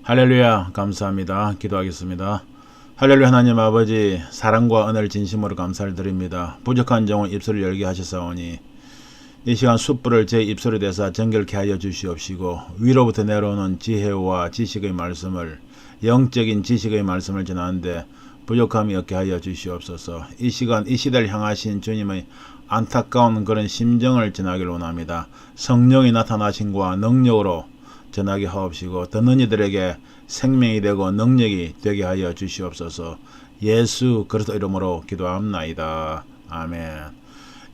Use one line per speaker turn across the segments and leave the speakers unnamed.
할렐루야, 감사합니다. 기도하겠습니다. 할렐루야. 하나님 아버지, 사랑과 은혜를 진심으로 감사를 드립니다. 부족한 종은 입술을 열게 하시사오니 이 시간 숯불을 제 입술에 대사 정결케 하여 주시옵시고, 위로부터 내려오는 지혜와 지식의 말씀을, 영적인 지식의 말씀을 전하는데 부족함이 없게 하여 주시옵소서. 이 시간 이 시대를 향하신 주님의 안타까운 그런 심정을 전하기를 원합니다. 성령이 나타나신과 능력으로 전하게 하옵시고, 듣는 이들에게 생명이 되고 능력이 되게 하여 주시옵소서. 예수 그리스도 이름으로 기도합나이다. 아멘.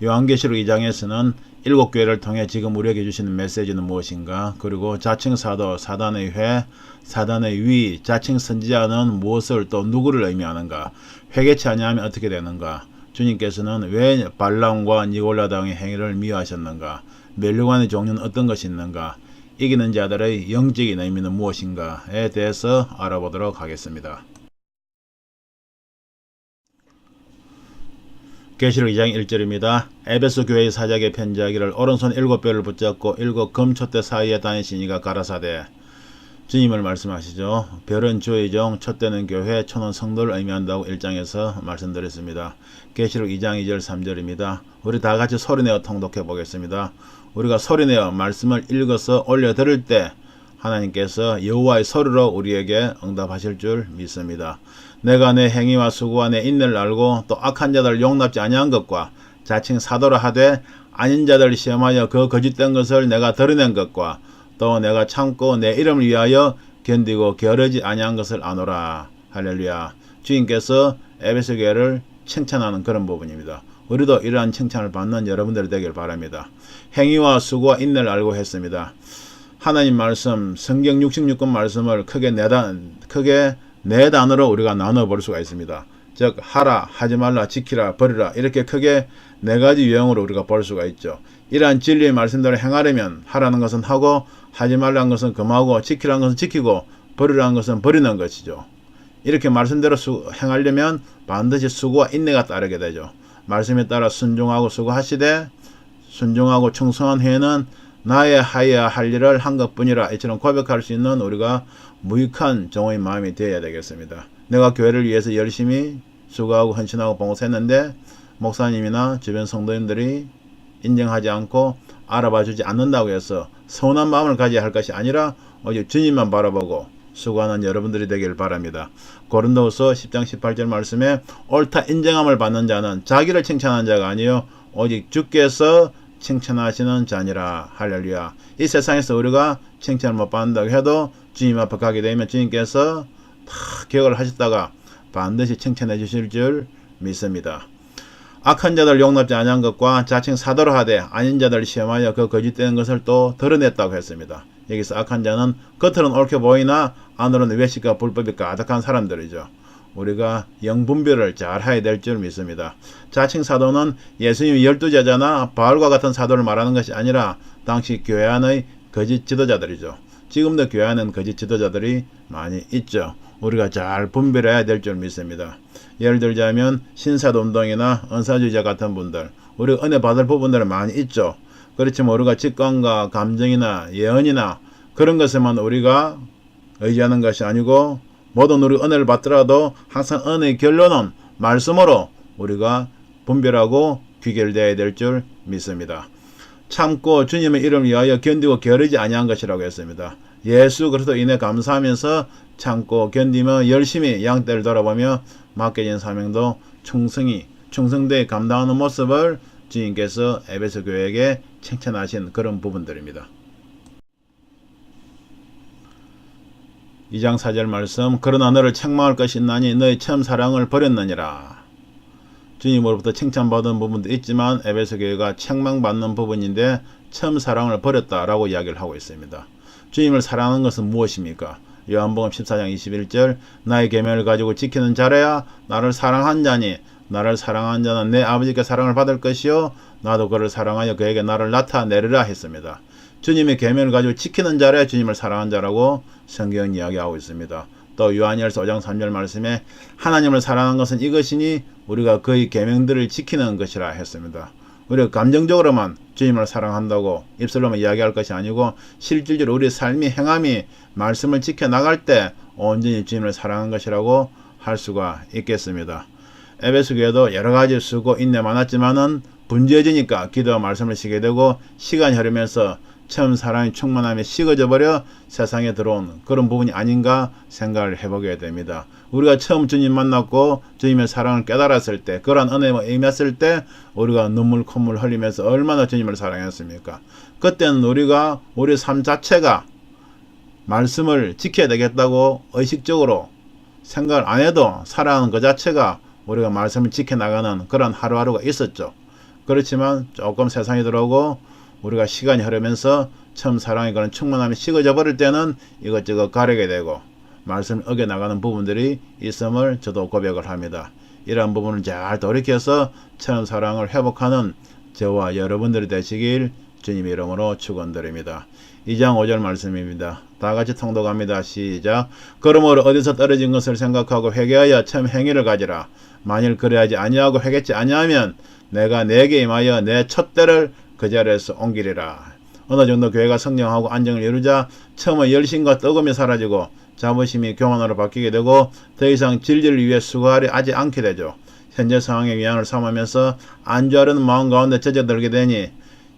요한계시록 2장에서는 7교회를 통해 지금 우리에게 주시는 메시지는 무엇인가, 그리고 자칭 사도, 사단의 회, 사단의 위, 자칭 선지자는 무엇을 또 누구를 의미하는가, 회개치 아니하면 어떻게 되는가, 주님께서는 왜 발람과 니골라당의 행위를 미워하셨는가, 멸류관의 종류는 어떤 것이 있는가, 이기는 자들의 영적인 의미는 무엇인가에 대해서 알아보도록 하겠습니다. 계시록 2장 1절입니다. 에베소 교회의 사자에게 편지하기를, 오른손 7뼈를 붙잡고 7 금촛대 사이에 다니시니가 가라사대. 주님을 말씀하시죠. 별은 주의 종, 촛대는 교회, 초는 성도를 의미한다고 1장에서 말씀드렸습니다. 계시록 2장 2절 3절입니다. 우리 다 같이 소리내어 통독해 보겠습니다. 우리가 소리내어 말씀을 읽어서 올려드릴 때 하나님께서 여호와의 소리로 우리에게 응답하실 줄 믿습니다. 내가 내 행위와 수고와 내 인내를 알고 또 악한 자들을 용납지 아니한 것과 자칭 사도라 하되 아닌 자들을 시험하여 그 거짓된 것을 내가 드러낸 것과 또 내가 참고 내 이름을 위하여 견디고 게으르지 아니한 것을 아노라. 할렐루야. 주님께서 에베소 교회를 칭찬하는 그런 부분입니다. 우리도 이러한 칭찬을 받는 여러분들이 되길 바랍니다. 행위와 수고와 인내를 알고 했습니다. 하나님 말씀, 성경 66권 말씀을 크게 네 단어로 우리가 나눠볼 수가 있습니다. 즉 하라, 하지 말라, 지키라, 버리라, 이렇게 크게 네 가지 유형으로 우리가 볼 수가 있죠. 이러한 진리의 말씀대로 행하려면 하라는 것은 하고, 하지 말라는 것은 금하고, 지키라는 것은 지키고, 버리라는 것은 버리는 것이죠. 이렇게 말씀대로 행하려면 반드시 수고와 인내가 따르게 되죠. 말씀에 따라 순종하고 수고하시되, 순종하고 충성한 후에는 나의 하여야 할 일을 한 것뿐이라, 이처럼 고백할 수 있는 우리가 무익한 종의 마음이 되어야 되겠습니다. 내가 교회를 위해서 열심히 수고하고 헌신하고 봉사했는데 목사님이나 주변 성도님들이 인정하지 않고 알아봐 주지 않는다고 해서 서운한 마음을 가져야 할 것이 아니라 오직 주님만 바라보고 수고하는 여러분들이 되길 바랍니다. 고린도후서 10장 18절 말씀에 옳다 인정함을 받는 자는 자기를 칭찬하는 자가 아니요 오직 주께서 칭찬하시는 자니라. 할렐루야. 이 세상에서 우리가 칭찬을 못 받는다고 해도 주님 앞에 가게 되면 주님께서 다 기억을 하셨다가 반드시 칭찬해 주실 줄 믿습니다. 악한 자들 용납지 아니한 것과 자칭 사도를 하되 아닌 자들을 시험하여 그 거짓된 것을 또 드러냈다고 했습니다. 여기서 악한 자는 겉으로는 옳게 보이나 안으로는 외식과 불법이 가득한 사람들이죠. 우리가 영분별을 잘 해야 될 줄 믿습니다. 자칭 사도는 예수님의 12제자나 바울과 같은 사도를 말하는 것이 아니라 당시 교회 안의 거짓 지도자들이죠. 지금도 교회 안에는 거짓 지도자들이 많이 있죠. 우리가 잘 분별해야 될 줄 믿습니다. 예를 들자면 신사도운동이나 은사주의자 같은 분들, 우리가 은혜 받을 부분들은 많이 있죠. 그렇지만 우리가 직관과 감정이나 예언이나 그런 것에만 우리가 의지하는 것이 아니고, 모든 우리 은혜를 받더라도 항상 은혜의 결론은 말씀으로 우리가 분별하고 귀결되어야 될 줄 믿습니다. 참고 주님의 이름을 위하여 견디고 게으르지 아니한 것이라고 했습니다. 예수 그리스도 인해 감사하면서 참고 견디며 열심히 양떼를 돌아보며 맡겨진 사명도 충성되이 감당하는 모습을 주님께서 에베소 교회에게 칭찬하신 그런 부분들입니다. 2장 4절 말씀, 그러나 너를 책망할 것이 있나니 너의 처음 사랑을 버렸느니라. 주님으로부터 칭찬받은 부분도 있지만 에베소 교회가 책망받는 부분인데 처음 사랑을 버렸다라고 이야기를 하고 있습니다. 주님을 사랑하는 것은 무엇입니까? 요한복음 14장 21절, 나의 계명을 가지고 지키는 자라야 나를 사랑한 자니 나를 사랑한 자는 내 아버지께 사랑을 받을 것이요 나도 그를 사랑하여 그에게 나를 나타내리라 했습니다. 주님의 계명을 가지고 지키는 자라야 주님을 사랑한 자라고 성경은 이야기하고 있습니다. 또 요한일서 5장 3절 말씀에 하나님을 사랑하는 것은 이것이니 우리가 그의 계명들을 지키는 것이라 했습니다. 우리가 감정적으로만 주님을 사랑한다고 입술로만 이야기할 것이 아니고 실질적으로 우리 삶이 행함이 말씀을 지켜나갈 때 온전히 주님을 사랑한 것이라고 할 수가 있겠습니다. 에베소 교회도 여러가지 수고 인내 많았지만은 분주해지니까 기도와 말씀을 쉬게 되고 시간이 흐르면서 처음 사랑이 충만함에 식어져 버려 세상에 들어온 그런 부분이 아닌가 생각을 해보게 됩니다. 우리가 처음 주님 만났고 주님의 사랑을 깨달았을 때, 그러한 은혜에 임했을 때 우리가 눈물 콧물 흘리면서 얼마나 주님을 사랑했습니까? 그때는 우리가 우리 삶 자체가 말씀을 지켜야 되겠다고 의식적으로 생각을 안 해도 살아가는 그 자체가 우리가 말씀을 지켜나가는 그런 하루하루가 있었죠. 그렇지만 조금 세상이 들어오고 우리가 시간이 흐르면서 처음 사랑의 그런 충만함이 식어져 버릴 때는 이것저것 가리게 되고 말씀을 어겨나가는 부분들이 있음을 저도 고백을 합니다. 이러한 부분을 잘 돌이켜서 처음 사랑을 회복하는 저와 여러분들이 되시길 주님의 이름으로 축원드립니다. 2장 5절 말씀입니다. 다같이 통독합니다. 시작. 그러므로 어디서 떨어진 것을 생각하고 회개하여 처음 행위를 가지라. 만일 그래하지 아니하고 회개치 아니하면 내가 내게 임하여 내 촛대를 그 자리에서 옮기리라. 어느 정도 교회가 성령하고 안정을 이루자 처음에 열심과 뜨거움이 사라지고 자부심이 교만으로 바뀌게 되고 더 이상 진리를 위해 수고하려 하지 않게 되죠. 현재 상황의 위안을 삼으면서 안주하려는 마음 가운데 젖어들게 되니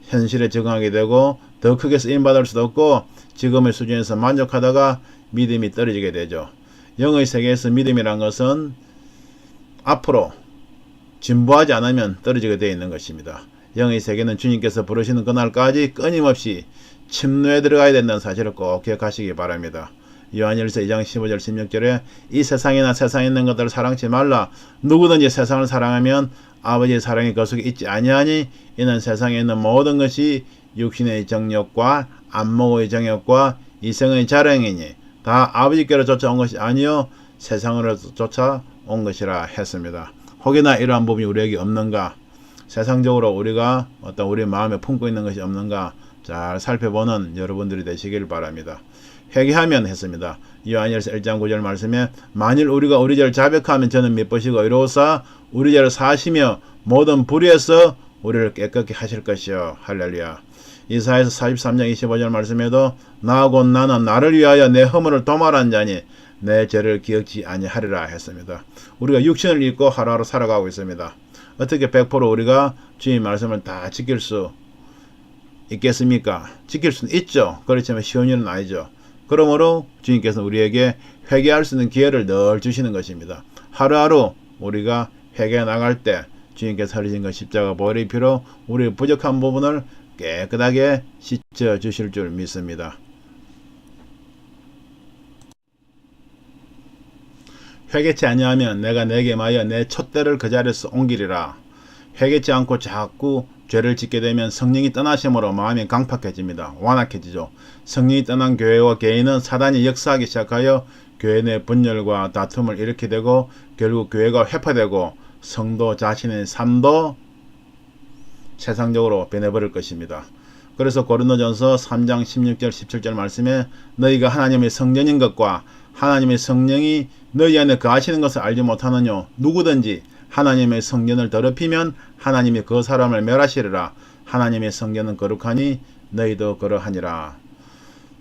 현실에 적응하게 되고 더 크게 쓰임받을 수도 없고 지금의 수준에서 만족하다가 믿음이 떨어지게 되죠. 영의 세계에서 믿음이란 것은 앞으로 진보하지 않으면 떨어지게 되어 있는 것입니다. 영의 세계는 주님께서 부르시는 그날까지 끊임없이 침노에 들어가야 된다는 사실을 꼭 기억하시기 바랍니다. 요한일서 2장 15절 16절에 이 세상이나 세상에 있는 것들을 사랑치 말라. 누구든지 세상을 사랑하면 아버지의 사랑이 그 속에 있지 아니하니 이는 세상에 있는 모든 것이 육신의 정욕과 안목의 정욕과 이생의 자랑이니 다 아버지께로 쫓아온 것이 아니요 세상으로 쫓아온 것이라 했습니다. 혹여나 이러한 부분이 우리에게 없는가, 세상적으로 우리가 어떤 우리 마음에 품고 있는 것이 없는가 잘 살펴보는 여러분들이 되시길 바랍니다. 회개하면 했습니다. 요한일서 1장 9절 말씀에 만일 우리가 우리 죄를 자백하면 저는 미쁘시고 의로우사 우리 죄를 사하시며 모든 불의에서 우리를 깨끗게 하실 것이요. 할렐루야. 이사야서 43장 25절 말씀에도 나 곧 나는 나를 위하여 내 허물을 도말한 자니 내 죄를 기억지 아니하리라 했습니다. 우리가 육신을 입고 하루하루 살아가고 있습니다. 어떻게 100% 우리가 주님 말씀을 다 지킬 수 있겠습니까? 지킬 수는 있죠. 그렇지만 쉬운 일은 아니죠. 그러므로 주님께서는 우리에게 회개할 수 있는 기회를 늘 주시는 것입니다. 하루하루 우리가 회개해 나갈 때 주님께서 흘리신 그 십자가 보혈의 피로 우리의 부족한 부분을 깨끗하게 씻어 주실 줄 믿습니다. 회개치 아니하면 내가 내게 임하여 내 촛대를 그 자리에서 옮기리라. 회개치 않고 자꾸 죄를 짓게 되면 성령이 떠나심으로 마음이 강팍해집니다. 완악해지죠. 성령이 떠난 교회와 개인은 사단이 역사하기 시작하여 교회 내 분열과 다툼을 일으키게 되고 결국 교회가 회파되고 성도 자신의 삶도 세상적으로 변해버릴 것입니다. 그래서 고린도전서 3장 16절 17절 말씀에 너희가 하나님의 성전인 것과 하나님의 성령이 너희 안에 거하시는 것을 알지 못하느뇨. 누구든지 하나님의 성전을 더럽히면 하나님이 그 사람을 멸하시리라. 하나님의 성전은 거룩하니 너희도 그러하니라.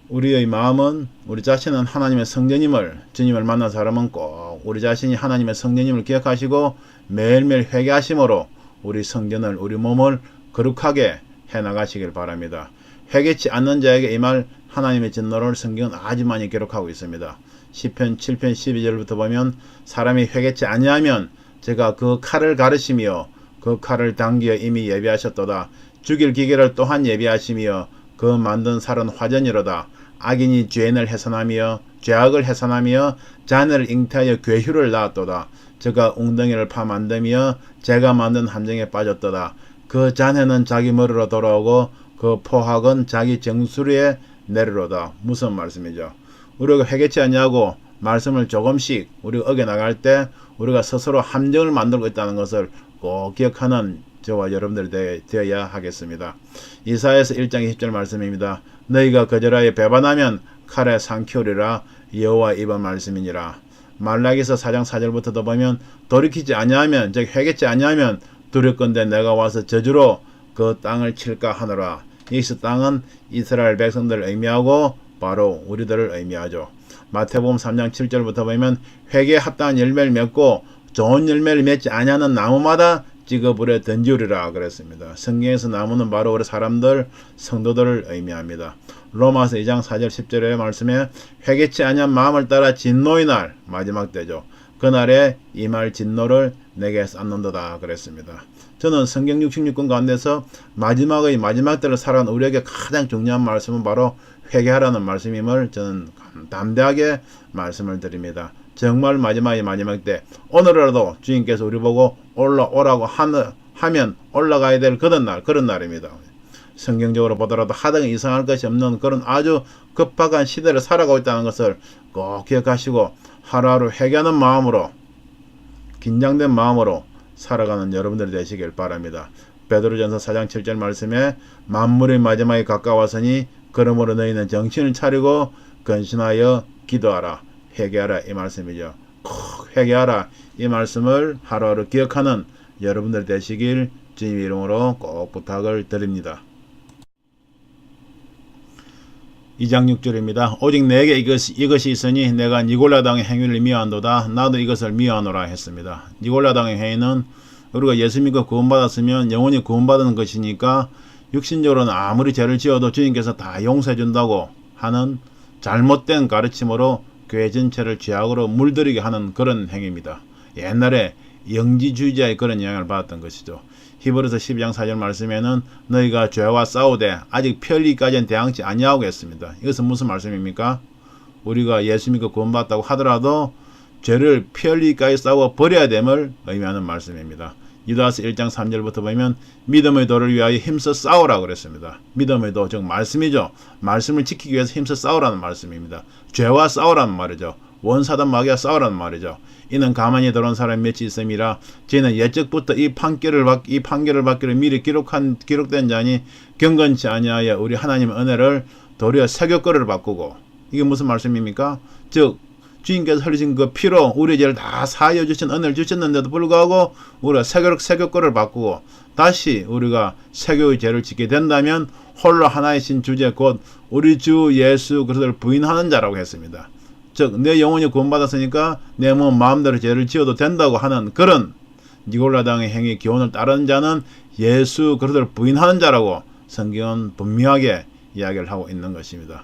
우리의 마음은 우리 자신은 하나님의 성전임을, 주님을 만난 사람은 꼭 우리 자신이 하나님의 성전임을 기억하시고 매일매일 회개하심으로 우리 성전을, 우리 몸을 거룩하게 해나가시길 바랍니다. 회개치 않는 자에게 임할 하나님의 진노를 성경은 아주 많이 기록하고 있습니다. 시편 7편 12절부터 보면 사람이 회개치 아니하면 제가 그 칼을 가르시며 그 칼을 당기어 이미 예비하셨도다. 죽일 기계를 또한 예비하시며 그 만든 살은 화전이로다. 악인이 죄인을 해산하며 죄악을 해산하며 자네를 잉태하여 괴휴를 낳았도다. 저가 웅덩이를 파 만들며 제가 만든 함정에 빠졌도다. 그 자네는 자기 머리로 돌아오고 그 포학은 자기 정수리에 내리로다. 무슨 말씀이죠? 우리가 회개치 아니하고 말씀을 조금씩 우리가 어겨나갈 때 우리가 스스로 함정을 만들고 있다는 것을 꼭 기억하는 저와 여러분들이 되어야 하겠습니다. 이사야서 1장 20절 말씀입니다. 너희가 거절하여 배반하면 칼에 삼키우리라. 여호와 이번 말씀이니라. 말라기서 4장 4절부터도 보면 돌이키지 아니하면 즉 회개치 아니하면 두렵건대 내가 와서 저주로 그 땅을 칠까 하노라. 여기서 땅은 이스라엘 백성들을 의미하고 바로 우리들을 의미하죠. 마태복음 3장 7절부터 보면 회개에 합당한 열매를 맺고 좋은 열매를 맺지 아니하는 나무마다 찌꺼불에 던지우리라 그랬습니다. 성경에서 나무는 바로 우리 사람들, 성도들을 의미합니다. 로마서 2장 4절 10절의 말씀에 회개치 아니한 마음을 따라 진노의 날, 마지막 때죠. 그날에 이 말 진노를 내게 쌓는도다 그랬습니다. 저는 성경 66권 가운데서 마지막의 마지막 때를 살아가는 우리에게 가장 중요한 말씀은 바로 회개하라는 말씀임을 저는 담대하게 말씀을 드립니다. 정말 마지막의 마지막 때, 오늘이라도 주님께서 우리 보고 올라오라고 하면 올라가야 될 그런 날입니다. 성경적으로 보더라도 하등 이상할 것이 없는 그런 아주 급박한 시대를 살아가고 있다는 것을 꼭 기억하시고 하루하루 회개하는 마음으로, 긴장된 마음으로 살아가는 여러분들이 되시길 바랍니다. 베드로전서 4장 7절 말씀에 만물의 마지막에 가까웠으니 그러므로 너희는 정신을 차리고 근신하여 기도하라, 회개하라 이 말씀이죠. 꼭 회개하라 이 말씀을 하루하루 기억하는 여러분들 되시길 주님 이름으로 꼭 부탁을 드립니다. 2장 6절입니다. 오직 내게 이것이 있으니 내가 니골라 당의 행위를 미워한도다. 나도 이것을 미워하노라 했습니다. 니골라 당의 행위는 우리가 예수 믿고 구원받았으면 영원히 구원받은 것이니까 육신적으로는 아무리 죄를 지어도 주님께서 다 용서해 준다고 하는 잘못된 가르침으로 교회 전체를 죄악으로 물들이게 하는 그런 행위입니다. 옛날에 영지주의자의 그런 영향을 받았던 것이죠. 히브리서 12장 4절 말씀에는 너희가 죄와 싸우되 아직 편리까지는 대항치 아니하고 했습니다. 이것은 무슨 말씀입니까? 우리가 예수 믿고 구원받았다고 하더라도 죄를 편리까지 싸워 버려야 됨을 의미하는 말씀입니다. 유다서 1장 3절부터 보면 믿음의 도를 위하여 힘써 싸우라 그랬습니다. 믿음의 도, 즉 말씀이죠. 말씀을 지키기 위해서 힘써 싸우라는 말씀입니다. 죄와 싸우라는 말이죠. 원사단 마귀와 싸우라는 말이죠. 이는 가만히 들어온 사람이 몇이 있음이라 저희는 옛적부터 이 판결을 받기를 미리 기록된 자니 경건치 아니하여 우리 하나님의 은혜를 도리어 새교거를 바꾸고, 이게 무슨 말씀입니까? 즉 주님께서 흘리신 그 피로 우리 죄를 다 사하여 주신 은혜를 주셨는데도 불구하고 우리가 새교거를 바꾸고 다시 우리가 새교의 죄를 짓게 된다면 홀로 하나이신 주제 곧 우리 주 예수 그리스도를 부인하는 자라고 했습니다. 즉 내 영혼이 구원받았으니까 내 몸 마음대로 죄를 지어도 된다고 하는 그런 니골라당의 행위 교훈을 따르는 자는 예수 그리스도를 부인하는 자라고 성경은 분명하게 이야기를 하고 있는 것입니다.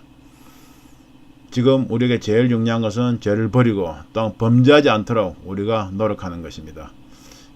지금 우리에게 제일 중요한 것은 죄를 버리고 또 범죄하지 않도록 우리가 노력하는 것입니다.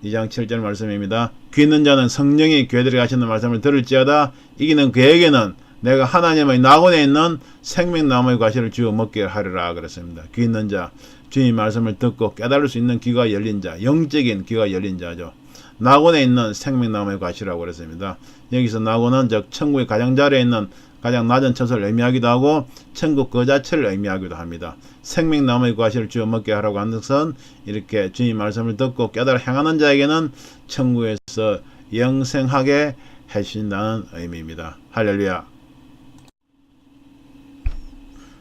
2장 7절 말씀입니다. 귀 있는 자는 성령이 교회들에게 하시는 말씀을 들을지어다. 이기는 그에게는 내가 하나님의 낙원에 있는 생명나무의 과실을 주어 먹게 하리라 그랬습니다. 귀 있는 자, 주님 말씀을 듣고 깨달을 수 있는 귀가 열린 자, 영적인 귀가 열린 자죠. 낙원에 있는 생명나무의 과실이라고 그랬습니다. 여기서 낙원은 즉 천국의 가장 자리에 있는 가장 낮은 처소를 의미하기도 하고 천국 그 자체를 의미하기도 합니다. 생명나무의 과실을 주어 먹게 하라고 하는 것은 이렇게 주님 말씀을 듣고 깨달아 행하는 자에게는 천국에서 영생하게 해주신다는 의미입니다. 할렐루야.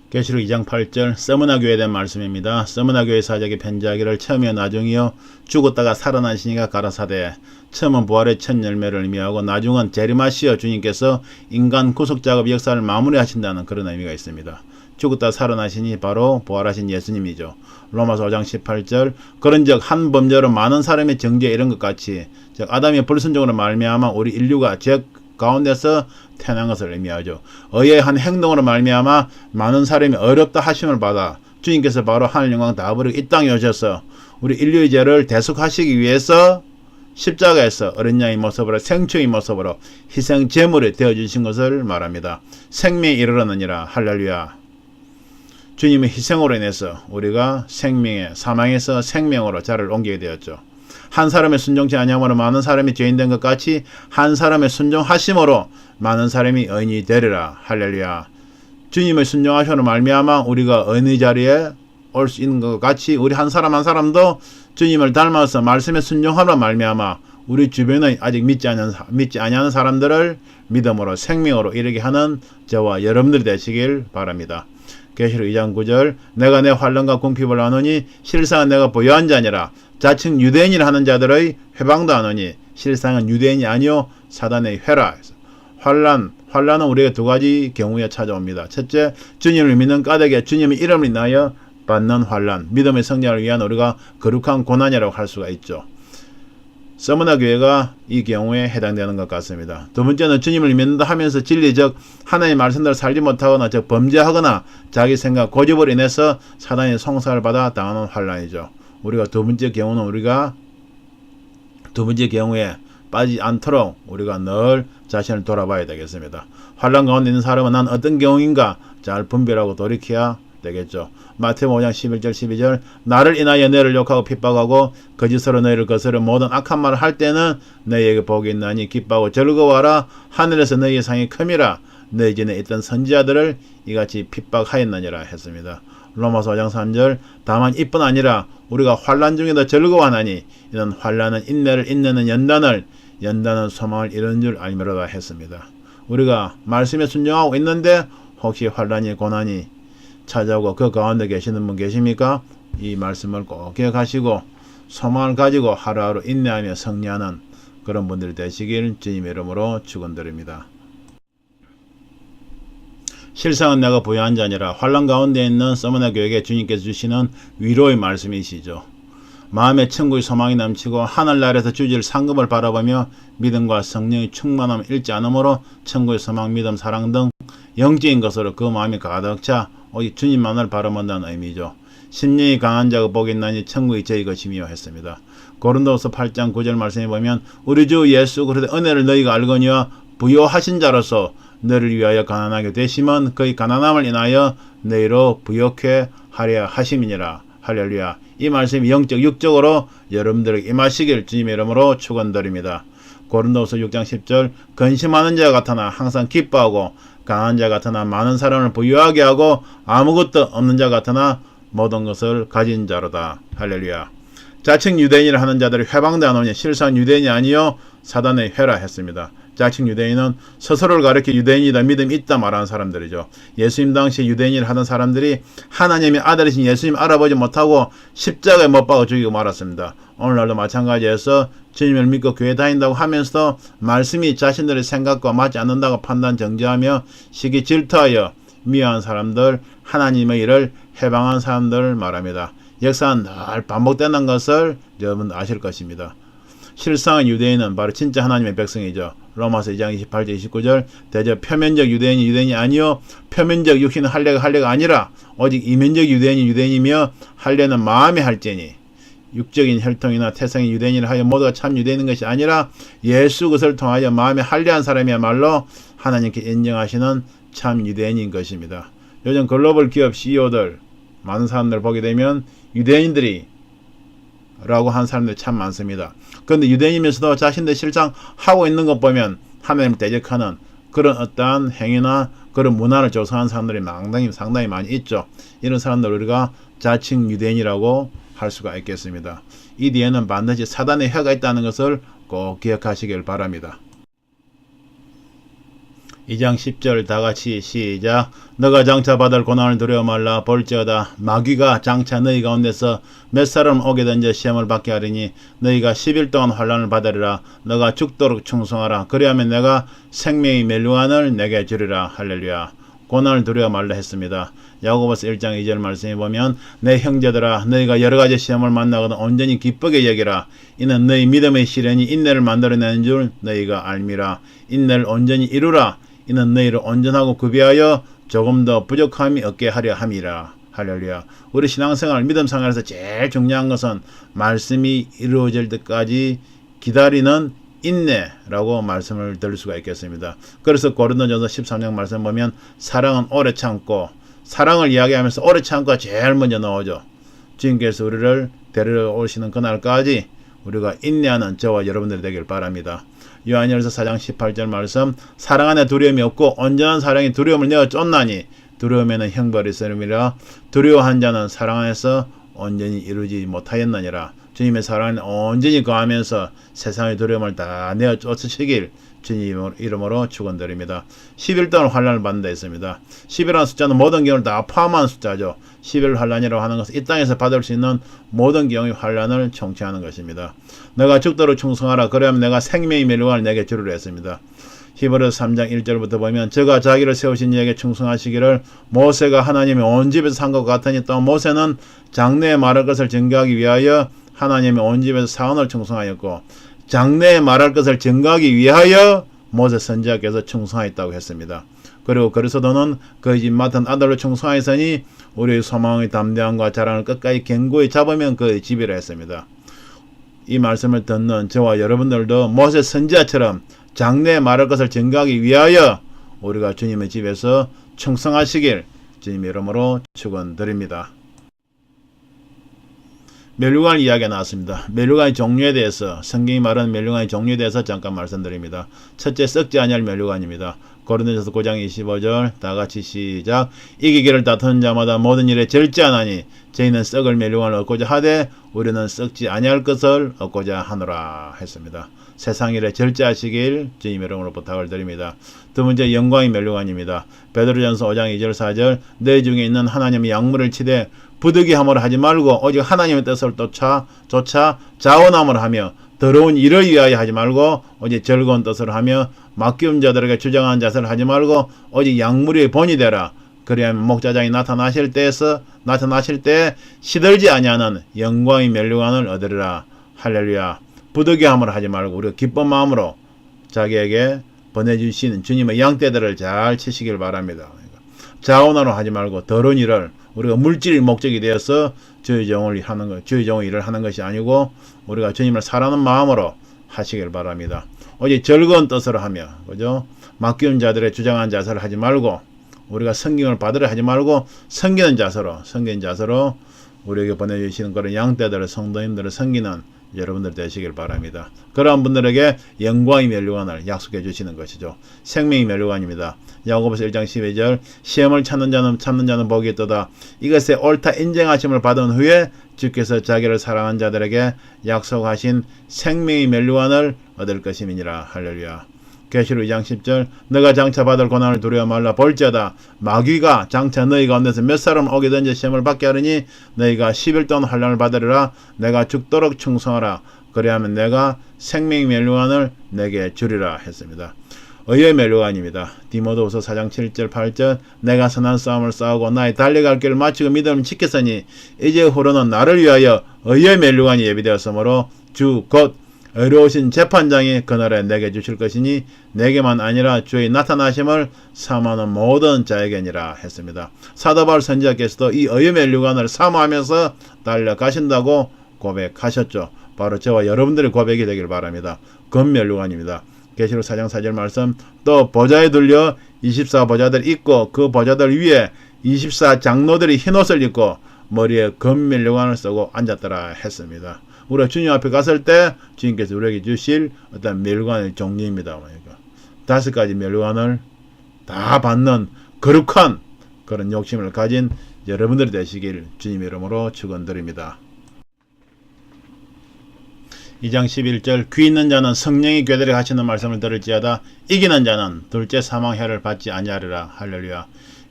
계시록 2장 8절 서머나 교회에 대한 말씀입니다. 서머나 교회 사적에 편지하기를 처음이요 나중이요 죽었다가 살아나시니가 가라사대. 처음은 부활의 첫 열매를 의미하고 나중은 재림하시어 주님께서 인간 구속작업 역사를 마무리하신다는 그런 의미가 있습니다. 죽었다 살아나시니 바로 부활하신 예수님이죠. 로마서 5장 18절 그런즉 한 범죄로 많은 사람의 정죄에 이른 것 같이 즉 아담의 불순종으로 말미암아 우리 인류가 죄 가운데서 태어난 것을 의미하죠. 의의 한 행동으로 말미암아 많은 사람이 어렵다 하심을 받아 주님께서 바로 하늘 영광 다 버리고 이 땅에 오셔서 우리 인류의 죄를 대속하시기 위해서 십자가에서 어린 양의 모습으로 생초의 모습으로 희생 제물이 되어주신 것을 말합니다. 생명에 이르렀느니라. 할렐루야. 주님의 희생으로 인해서 우리가 사망에서 생명으로 자리를 옮기게 되었죠. 한 사람의 순종치 아니함으로 많은 사람이 죄인된 것 같이 한 사람의 순종하심으로 많은 사람이 의인이 되리라. 할렐루야. 주님의 순종하심으로 말미암아 우리가 의인의 자리에 올 수 있는 것 같이 우리 한 사람 한 사람도 주님을 닮아서 말씀에 순종함으로 말미암아 우리 주변의 아직 믿지 아니하는 사람들을 믿음으로 생명으로 이르게 하는 저와 여러분들이 되시길 바랍니다. 계시록 2장 9절 내가 내 환난과 궁핍을 아노니 실상은 내가 부유한 자니라. 자칭 유대인이라 하는 자들의 회방도 아노니 실상은 유대인이 아니요 사단의 회라. 환란은 우리에게 두 가지 경우에 찾아옵니다. 첫째, 주님을 믿는 까닭에 주님의 이름을 인하여 받는 환란, 믿음의 성장을 위한 우리가 거룩한 고난이라고 할 수가 있죠. 서머나 교회가 이 경우에 해당되는 것 같습니다. 두 번째는 주님을 믿는다 하면서 진리적 하나님의 말씀대로 살지 못하거나 즉 범죄하거나 자기 생각 고집으로 인해서 사단의 송사를 받아 당하는 환란이죠. 우리가 두 번째 경우에 빠지지 않도록 우리가 늘 자신을 돌아봐야 되겠습니다. 환란 가운데 있는 사람은 난 어떤 경우인가 잘 분별하고 돌이켜야 되겠죠. 마태복음 5장 11절 12절 나를 인하여 너희를 욕하고 핍박하고 거짓으로 너희를 거스르 모든 악한 말을 할 때는 너희에게 복이 있나니 기뻐하고 즐거워하라. 하늘에서 너희의 상이 큼이라. 너희 전에 있던 선지자들을 이같이 핍박하였느니라 했습니다. 로마서 5장 3절 다만 이뿐 아니라 우리가 환란 중에도 즐거워하나니 이는 환란은 인내를 인내는 연단은 소망을 이루는 줄 알미로다 했습니다. 우리가 말씀에 순종하고 있는데 혹시 환란이 고난이 찾아오고 그 가운데 계시는 분 계십니까? 이 말씀을 꼭 기억하시고 소망을 가지고 하루하루 인내하며 승리하는 그런 분들이 되시길 주님의 이름으로 축원드립니다. 실상은 내가 부유한 자니라. 환란 가운데 있는 서머나 교회에게 주님께서 주시는 위로의 말씀이시죠. 마음에 천국의 소망이 넘치고 하늘나라에서 주실 상급을 바라보며 믿음과 성령의 충만함을 잃지 않으므로 천국의 소망, 믿음, 사랑 등 영적인 것으로 그 마음이 가득 차 오직 주님만을 바라본다는 의미죠. 심령이 강한 자가 복이 있나니 천국이 저희 것이며 했습니다. 고린도서 8장 9절 말씀에 보면 우리 주 예수 그리스도의 은혜를 너희가 알거니와 부요하신 자로서 너를 위하여 가난하게 되심은 그의 가난함을 인하여 너희로 부요케 하려 하심이니라. 할렐루야. 이 말씀이 영적 육적으로 여러분들에게 임하시길 주님의 이름으로 축원드립니다. 고린도서 6장 10절 근심하는 자 같으나 항상 기뻐하고 강한 자 같으나 많은 사람을 부유하게 하고 아무것도 없는 자 같으나 모든 것을 가진 자로다. 할렐루야. 자칭 유대인이라 하는 자들이 회방되어오니 실상 유대인이 아니요 사단의 회라 했습니다. 자칭 유대인은 스스로를 가리켜 유대인이다 믿음이 있다 말하는 사람들이죠. 예수님 당시 유대인이라 하던 사람들이 하나님의 아들이신 예수님 알아보지 못하고 십자가에 못 박아 죽이고 말았습니다. 오늘날도 마찬가지에서 주님을 믿고 교회 다닌다고 하면서도 말씀이 자신들의 생각과 맞지 않는다고 판단 정죄하며 시기 질투하여 미워한 사람들, 하나님의 일을 해방한 사람들을 말합니다. 역사는 늘 반복되는 것을 여러분 아실 것입니다. 실상의 유대인은 바로 진짜 하나님의 백성이죠. 로마서 2장 28절 29절 대저 표면적 유대인이 아니요 표면적 육신은 할례가 아니라 오직 이면적 유대인이 유대인이며 할례는 마음에 할지니 육적인 혈통이나 태생의 유대인이라 하여 모두가 참 유대인인 것이 아니라 예수 그리스도를 통하여 마음에 할례한 사람이야말로 하나님께 인정하시는 참 유대인인 것입니다. 요즘 글로벌 기업 CEO들 많은 사람들 보게 되면 유대인들이 라고 한 사람들이 참 많습니다. 그런데 유대인이면서도 자신들 실상 하고 있는 것 보면 하나님을 대적하는 그런 어떠한 행위나 그런 문화를 조성한 사람들이 상당히 많이 있죠. 이런 사람들 우리가 자칭 유대인이라고 할 수가 있겠습니다. 이 뒤에는 반드시 사단의 혀가 있다는 것을 꼭 기억하시길 바랍니다. 2장 10절 다같이 시작. 너가 장차 받을 고난을 두려워 말라. 볼지어다 마귀가 장차 너희 가운데서 몇 사람 오게 던져 시험을 받게 하리니 너희가 10일 동안 환난을 받으리라. 너가 죽도록 충성하라. 그리하면 내가 생명의 멸류관을 내게 주리라. 할렐루야. 고난을 두려워 말라 했습니다. 야고보서 1장 2절 말씀에 보면 내 형제들아 너희가 여러가지 시험을 만나거든 온전히 기쁘게 여기라. 이는 너희 믿음의 시련이 인내를 만들어내는 줄 너희가 알미라. 인내를 온전히 이루라. 이는 너희를 온전하고 구비하여 조금 더 부족함이 없게 하려 함이라. 할렐루야. 우리 신앙생활 믿음생활에서 제일 중요한 것은 말씀이 이루어질 때까지 기다리는 인내라고 말씀을 드릴 수가 있겠습니다. 그래서 고린도전서 13장 말씀 보면 사랑은 오래 참고, 사랑을 이야기하면서 오래 참고가 제일 먼저 나오죠. 주님께서 우리를 데리러 오시는 그날까지 우리가 인내하는 저와 여러분들이 되길 바랍니다. 요한일서 4장 18절 말씀 사랑 안에 두려움이 없고 온전한 사랑이 두려움을 내어 쫓나니 두려움에는 형벌이 있음이라. 두려워한 자는 사랑 안에서 온전히 이루지 못하였느니라. 주님의 사랑을 온전히 거하면서 세상의 두려움을 다 내어 쫓으시길 주님 이름으로 축원드립니다. 11동을 환란을 받는다 했습니다. 11이라는 숫자는 모든 경우를 다 포함한 숫자죠. 11 환란이라고 하는 것은 이 땅에서 받을 수 있는 모든 경우의 환란을 총체하는 것입니다. 내가 죽도록 충성하라. 그러면 내가 생명의 멸류관을 내게 주리라 했습니다. 히브리서 3장 1절부터 보면 저가 자기를 세우신 이에게 충성하시기를 모세가 하나님의 온 집에서 산 것 같으니 또 모세는 장래에 말할 것을 증거하기 위하여 하나님의 온 집에서 사원을 충성하였고 장래에 말할 것을 증거하기 위하여 모세 선지자께서 충성하였다고 했습니다. 그리고 그리스도는 그 집 맡은 아들로 충성하였으니 우리의 소망의 담대함과 자랑을 끝까지 견고히 잡으면 그 집이라 했습니다. 이 말씀을 듣는 저와 여러분들도 모세 선지자처럼 장래에 말할 것을 증거하기 위하여 우리가 주님의 집에서 충성하시길 주님의 이름으로 축원드립니다. 멸류관 이야기가 나왔습니다. 멸류관의 종류에 대해서 성경이 말하는 멸류관의 종류에 대해서 잠깐 말씀드립니다. 첫째, 썩지 아니할 멸류관입니다. 고린도전서 9장 25절 다같이 시작. 이기기를 다투는 자마다 모든 일에 절제하나니 저희는 썩을 멸류관을 얻고자 하되 우리는 썩지 아니할 것을 얻고자 하노라 했습니다. 세상 일에 절제하시길 주님의 이름으로 부탁을 드립니다. 두 번째, 영광의 멸류관입니다. 베드로전서 5장 2절 4절 내 중에 있는 하나님의 약물을 치되 부득이함으로 하지 말고 오직 하나님의 뜻을 쫓아 자원함을 하며 더러운 일을 위하여 하지 말고 오직 즐거운 뜻을 하며 맡기운 자들에게 주장하는 자세를 하지 말고 오직 약물의 본이 되라. 그리하면 목자장이 나타나실 때 시들지 아니하는 영광의 멸류관을 얻으리라. 할렐루야. 부득이함을 하지 말고 우리가 기쁜 마음으로 자기에게 보내주시는 주님의 양떼들을 잘 치시길 바랍니다. 자원하러 하지 말고 더러운 일을 우리가 물질이 목적이 되어서 주의 종의 일을 하는 것이 아니고 우리가 주님을 사랑하는 마음으로 하시길 바랍니다. 오직 즐거운 뜻으로 하며 그죠? 맡기운 자들의 주장한 자세를 하지 말고 우리가 섬김을 받으려 하지 말고 섬기는 자세로 우리에게 보내주시는 그런 양떼들을 성도님들을 섬기는 여러분들 되시길 바랍니다. 그러한 분들에게 영광의 멸류관을 약속해 주시는 것이죠. 생명의 멸류관입니다. 야고보서 1장 12절 시험을 찾는 자는 복이 있도다. 이것에 옳다 인정하심을 받은 후에 주께서 자기를 사랑하는 자들에게 약속하신 생명의 멸류관을 얻을 것임이니라. 할렐루야. 계시록 2장 10절 너가 장차 받을 고난을 두려워 말라. 볼지어다 마귀가 장차 너희 가운데서 몇 사람 오게든지 시험을 받게 하리니 너희가 11돈 환난을 받으리라. 내가 죽도록 충성하라. 그리하면 내가 생명의 멸류관을 내게 주리라 했습니다. 의의 멸류관입니다. 디모데후서 4장 7절 8절 내가 선한 싸움을 싸우고 나의 달려갈 길을 마치고 믿음을 지켰으니 이제 후로는 나를 위하여 의의 멸류관이 예비되었으므로 주 곧 의로우신 재판장이 그날에 내게 주실 것이니 내게만 아니라 주의 나타나심을 사모하는 모든 자에게니라 했습니다. 사도 바울 선지자께서도 이 의의 멸류관을 사모하면서 달려가신다고 고백하셨죠. 바로 저와 여러분들의 고백이 되길 바랍니다. 금멸류관입니다. 계시록 4장 4절 말씀 또 보좌에 들려 24보좌들 있고 그 보좌들 위에 24장로들이 흰옷을 입고 머리에 금멸류관을 쓰고 앉았더라 했습니다. 우리가 주님 앞에 갔을 때 주님께서 우리에게 주실 어떤 멸류관의 종류입니다. 그러니까 5가지 멸류관을 다 받는 거룩한 그런 욕심을 가진 여러분들이 되시길 주님의 이름으로 축원드립니다. 2장 11절 귀 있는 자는 성령이 교대를 하시는 말씀을 들을지어다 이기는 자는 둘째 사망해를 받지 아니하리라. 할렐루야.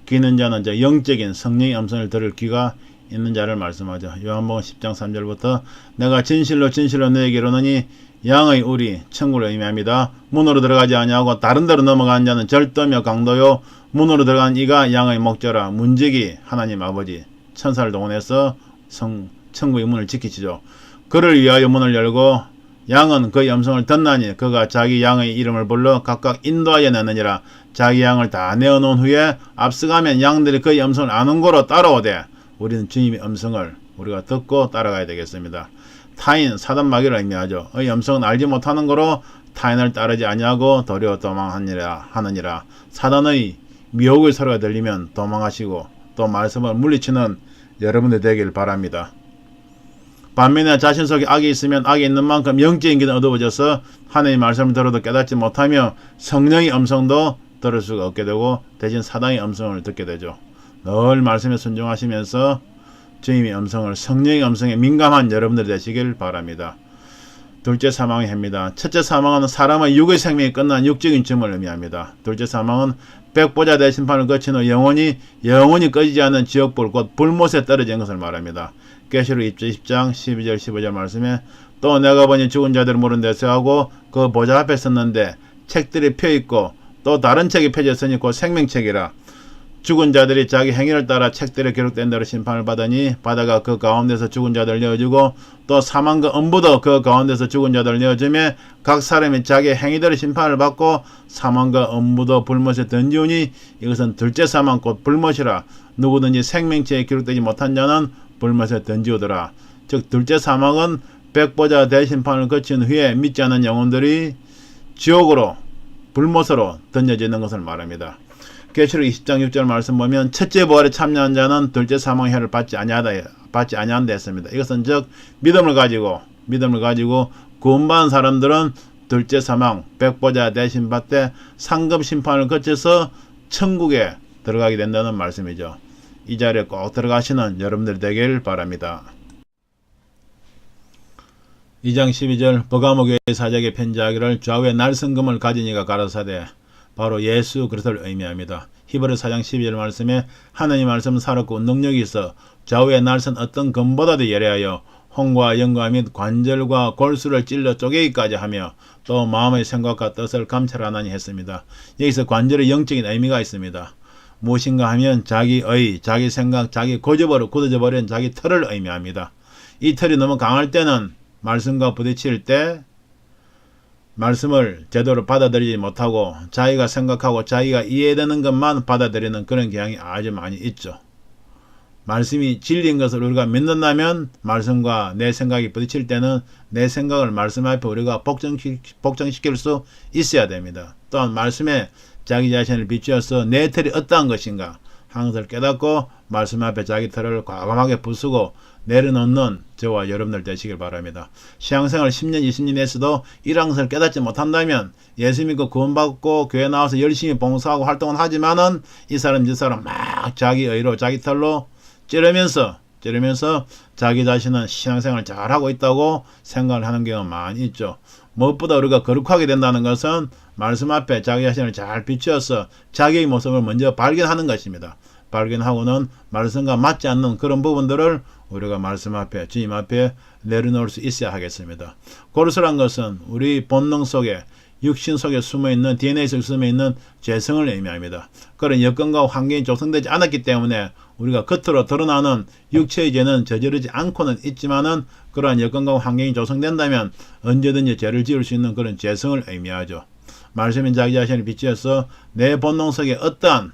귀 있는 자는 영적인 성령의 음성을 들을 귀가 있는 자를 말씀하죠. 요한복음 10장 3절부터 내가 진실로 너에게 이르노니 양의 우리 천국을 의미합니다. 문으로 들어가지 아니하고 다른 데로 넘어가는 자는 절도며 강도요 문으로 들어간 이가 양의 목자라. 문지기 하나님 아버지 천사를 동원해서 천국의 문을 지키시죠. 그를 위하여 문을 열고 양은 그의 음성을 듣나니 그가 자기 양의 이름을 불러 각각 인도하여 내느니라. 자기 양을 다 내어놓은 후에 앞서가면 양들이 그의 음성을 아는 고로 따라오되 우리는 주님의 음성을 우리가 듣고 따라가야 되겠습니다. 타인, 사단 마귀를 의미하죠. 의 음성은 알지 못하는 거로 타인을 따르지 아니하고 도리어 도망하느니라. 사단의 미혹의 소리가 들리면 도망하시고 또 말씀을 물리치는 여러분들 되길 바랍니다. 반면에 자신 속에 악이 있으면 악이 있는 만큼 영적인 기는 어두워져서 하나님의 말씀을 들어도 깨닫지 못하며 성령의 음성도 들을 수가 없게 되고 대신 사단의 음성을 듣게 되죠. 늘 말씀에 순종하시면서 주님의 음성을 성령의 음성에 민감한 여러분들이 되시길 바랍니다. 둘째 사망의 해입니다. 첫째 사망은 사람의 육의 생명이 끝난 육적인 죽음을 의미합니다. 둘째 사망은 백보자 대심판을 거친 후 영원히 꺼지지 않는 지옥불 곧 불못에 떨어진 것을 말합니다. 계시록 10장 12절 15절 말씀에 또 내가 보니 죽은 자들을 물은 데서 하고 그 보좌 앞에 섰는데 책들이 펴있고 또 다른 책이 펴졌으니 곧 생명책이라. 죽은 자들이 자기 행위를 따라 책들에 기록된 대로 심판을 받으니 바다가 그 가운데서 죽은 자들을 내어주고 또 사망과 음부도 그 가운데서 죽은 자들을 내어주며 각 사람이 자기 행위대로 심판을 받고 사망과 음부도 불못에 던지우니 이것은 둘째 사망 곧 불못이라. 누구든지 생명책에 기록되지 못한 자는 불못에 던지우더라. 즉 둘째 사망은 백보자 대심판을 거친 후에 믿지 않은 영혼들이 지옥으로 불못으로 던져지는 것을 말합니다. 계시록 20장 6절 말씀 보면 첫째 부활에 참여한 자는 둘째 사망의 해를 받지 아니한다 했습니다. 이것은 즉 믿음을 가지고 구원받은 사람들은 둘째 사망 백보자 대신 받되 상급 심판을 거쳐서 천국에 들어가게 된다는 말씀이죠. 이 자리에 꼭 들어가시는 여러분들 되길 바랍니다. 2장 12절 버가모 교회 사적에 편지하기를 좌우에 날성금을 가진 이가 가라사대 바로 예수 그리스도를 의미합니다. 히브리 4장 12절 말씀에 하나님 말씀은 살았고 능력이 있어 좌우에 날선 어떤 금보다도 예리하여 홍과 영과 및 관절과 골수를 찔러 쪼개기까지 하며 또 마음의 생각과 뜻을 감찰하나니 했습니다. 여기서 관절의 영적인 의미가 있습니다. 무엇인가 하면 자기의, 자기 생각, 자기 굳어져 버린 자기 틀을 의미합니다. 이 틀이 너무 강할 때는 말씀과 부딪힐 때 말씀을 제대로 받아들이지 못하고 자기가 생각하고 자기가 이해되는 것만 받아들이는 그런 경향이 아주 많이 있죠. 말씀이 진리인 것을 우리가 믿는다면 말씀과 내 생각이 부딪힐 때는 내 생각을 말씀 앞에 우리가 복종시킬 수 있어야 됩니다. 또한 말씀에 자기 자신을 비추어서 내 틀이 어떠한 것인가 하는 것을 깨닫고 말씀 앞에 자기 틀을 과감하게 부수고 내려놓는 저와 여러분들 되시길 바랍니다. 신앙생활 10년 20년 했어도 이러한 것을 깨닫지 못한다면 예수 믿고 구원받고 교회 나와서 열심히 봉사하고 활동은 하지만은 이 사람 저 사람 막 자기 의로 자기 틀로 찌르면서 자기 자신은 신앙생활을 잘하고 있다고 생각을 하는 경우가 많이 있죠. 무엇보다 우리가 거룩하게 된다는 것은 말씀 앞에 자기 자신을 잘 비추어서 자기의 모습을 먼저 발견하는 것입니다. 발견하고는 말씀과 맞지 않는 그런 부분들을 우리가 말씀 앞에 주님 앞에 내려놓을 수 있어야 하겠습니다. 고르스란 것은 우리 본능 속에 육신 속에 숨어있는 DNA 속에 숨어있는 죄성을 의미합니다. 그런 여건과 환경이 조성되지 않았기 때문에 우리가 겉으로 드러나는 육체의 죄는 저지르지 않고는 있지만은 그러한 여건과 환경이 조성된다면 언제든지 죄를 지을 수 있는 그런 죄성을 의미하죠. 말씀인 자기 자신을 비추어서 내 본능 속에 어떠한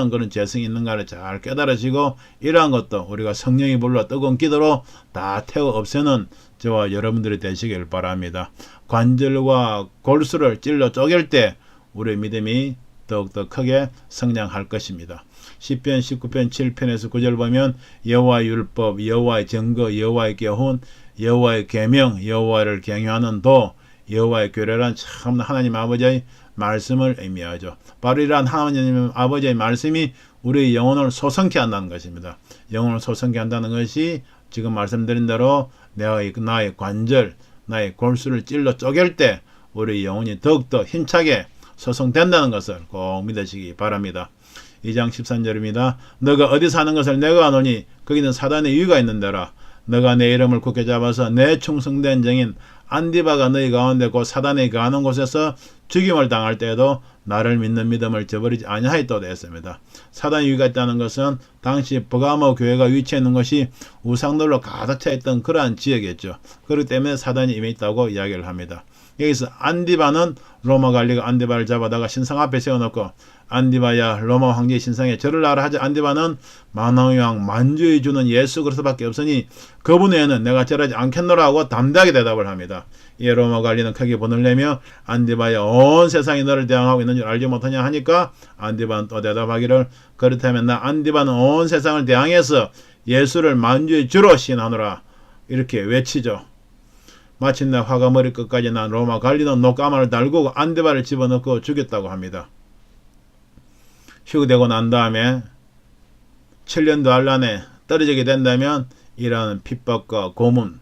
그런 죄성이 있는가를 잘 깨달으시고 이러한 것도 우리가 성령이 불러 뜨거운 기도로 다 태워 없애는 저와 여러분들이 되시길 바랍니다. 관절과 골수를 찔러 쪼갤 때 우리의 믿음이 더욱더 크게 성장할 것입니다. 시편 19편 7편에서 9절 보면 여호와의 율법, 여호와의 증거, 여호와의 교훈, 여호와의 계명, 여호와를 경외하는 도, 여호와의 교례란 참 하나님 아버지의 말씀을 의미하죠. 바로 이러한 하나님 아버지의 말씀이 우리의 영혼을 소성케 한다는 것입니다. 영혼을 소성케 한다는 것이 지금 말씀드린 대로 나의 관절, 나의 골수를 찔러 쪼갤 때 우리 영혼이 더욱더 힘차게 소성된다는 것을 꼭 믿으시기 바랍니다. 2장 13절입니다. 너가 어디 사는 것을 내가 아노니 거기는 사단의 유의가 있는데라. 너가 내 이름을 굳게 잡아서 내 충성된 정인 안디바가 너희 가운데 곧 사단이 거하는 곳에서 죽임을 당할 때에도 나를 믿는 믿음을 저버리지 아니하였다고 되었습니다. 사단의 유의가 있다는 것은 당시 버가모 교회가 위치해 있는 것이 우상들로 가득 차 있던 그러한 지역이었죠. 그렇기 때문에 사단이 임해 있다고 이야기를 합니다. 여기서 안디바는 로마 관리가 안디바를 잡아다가 신상 앞에 세워놓고 안디바야 로마 황제의 신상에 절을 하라 하자 안디바는 만왕의 왕 만주의 주는 예수 그리스도밖에 없으니 그분 외에는 내가 절하지 않겠노라 하고 담대하게 대답을 합니다. 이에 로마 관리는 크게 분을 내며 안디바야 온 세상이 너를 대항하고 있는 줄 알지 못하냐 하니까 안디바는 또 대답하기를 그렇다면 나 안디바는 온 세상을 대항해서 예수를 만주의 주로 시인하노라 이렇게 외치죠. 마침내 화가 머리끝까지 난 로마 관리는 녹가마를 달고 안디바를 집어넣고 죽였다고 합니다. 휴대고 난 다음에 7년도 한란에 떨어지게 된다면 이러한 핍박과 고문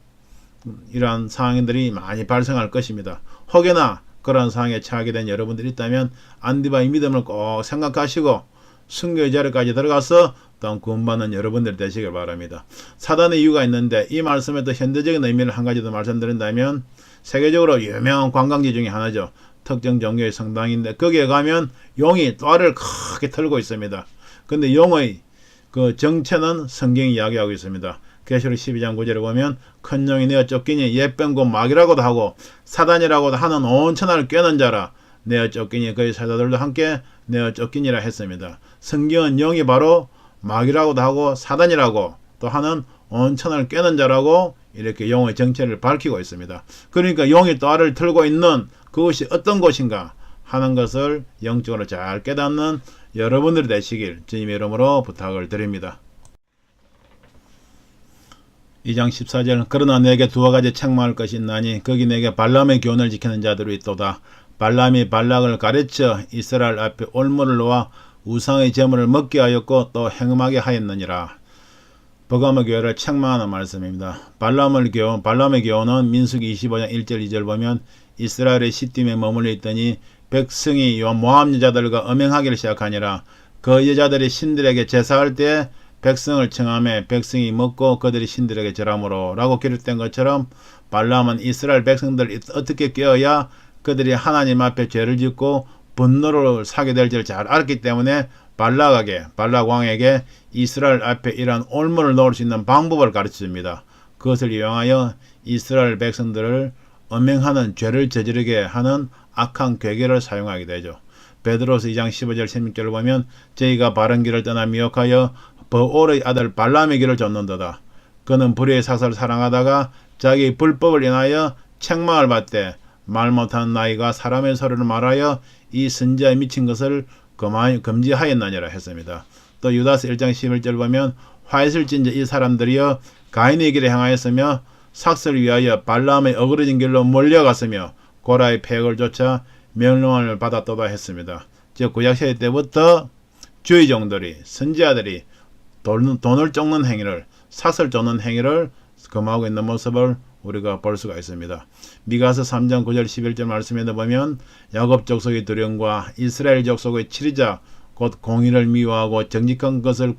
이러한 상황들이 많이 발생할 것입니다. 혹여나 그러한 상황에 처하게 된 여러분들이 있다면 안디바의 믿음을 꼭 생각하시고 순교의 자리까지 들어가서 또한 구원받는 여러분들 되시길 바랍니다. 사단의 이유가 있는데 이 말씀에 또 현대적인 의미를 한 가지 더 말씀드린다면 세계적으로 유명한 관광지 중에 하나죠. 특정 종교의 성당인데 거기에 가면 용이 또 알을 크게 털고 있습니다. 근데 용의 그 정체는 성경이 이야기하고 있습니다. 계시록 12장 9절에 보면 큰 용이 내어 쫓기니 옛병고 마귀라고도 하고 사단이라고도 하는 온 천하를 꿰는 자라 내어 쫓기니 그의 사자들도 함께 내어 쫓기니라 했습니다. 성경은 용이 바로 마귀라고도 하고 사단이라고 또 하는 온 천하를 꿰는 자라고 이렇게 용의 정체를 밝히고 있습니다. 그러니까 용이 또 알을 털고 있는 그것이 어떤 곳인가 하는 것을 영적으로 잘 깨닫는 여러분들이 되시길 주님의 이름으로 부탁을 드립니다. 2장 14절 그러나 내게 두어 가지 책망할 것이 있나니 거기 내게 발람의 교훈을 지키는 자들이 있도다. 발람이 발락을 가르쳐 이스라엘 앞에 올무를 놓아 우상의 제물을 먹게 하였고 또 행음하게 하였느니라. 버가모 교회를 책망하는 말씀입니다. 발람의 교훈은 민수기 25장 1절 2절 보면 이스라엘의 시딤에 머물러 있더니 백성이 모압 여자들과 음행하기를 시작하니라. 그 여자들이 신들에게 제사할 때 백성을 청함해 백성이 먹고 그들이 신들에게 절함으로 라고 기록된 것처럼 발람은 이스라엘 백성들을 어떻게 깨어야 그들이 하나님 앞에 죄를 짓고 분노를 사게 될지를 잘 알았기 때문에 발락 왕에게 이스라엘 앞에 이러한 올무를 놓을 수 있는 방법을 가르쳐줍니다. 그것을 이용하여 이스라엘 백성들을 음행하는 죄를 저지르게 하는 악한 괴계를 사용하게 되죠. 베드로서 2장 15절 16절을 보면 저희가 바른 길을 떠나 미혹하여 버올의 아들 발람의 길을 쫓는도다. 그는 불의의 사슬을 사랑하다가 자기 불법을 인하여 책망을 받되 말 못하는 나이가 사람의 소리를 말하여 이 선지자에 미친 것을 금지하였느니라 했습니다. 또 유다서 1장 11절 보면 화했을 진저 이 사람들이여 가인의 길에 향하였으며 삭슬을 위하여 발람의 어그러진 길로 몰려갔으며 고라의 폐역을 쫓아 멸망을 받았도다 했습니다. 즉 구약시대 때부터 주의 종들이 선지자들이 돈을 쫓는 행위를 삭슬 쫓는 행위를 금하고 있는 모습을 우리가 볼 수가 있습니다. 미가서 3장 9절 11절 말씀에도 보면 야곱 족속의 두령과 이스라엘 족속의 치리자 곧 공의를 미워하고 정직한 것을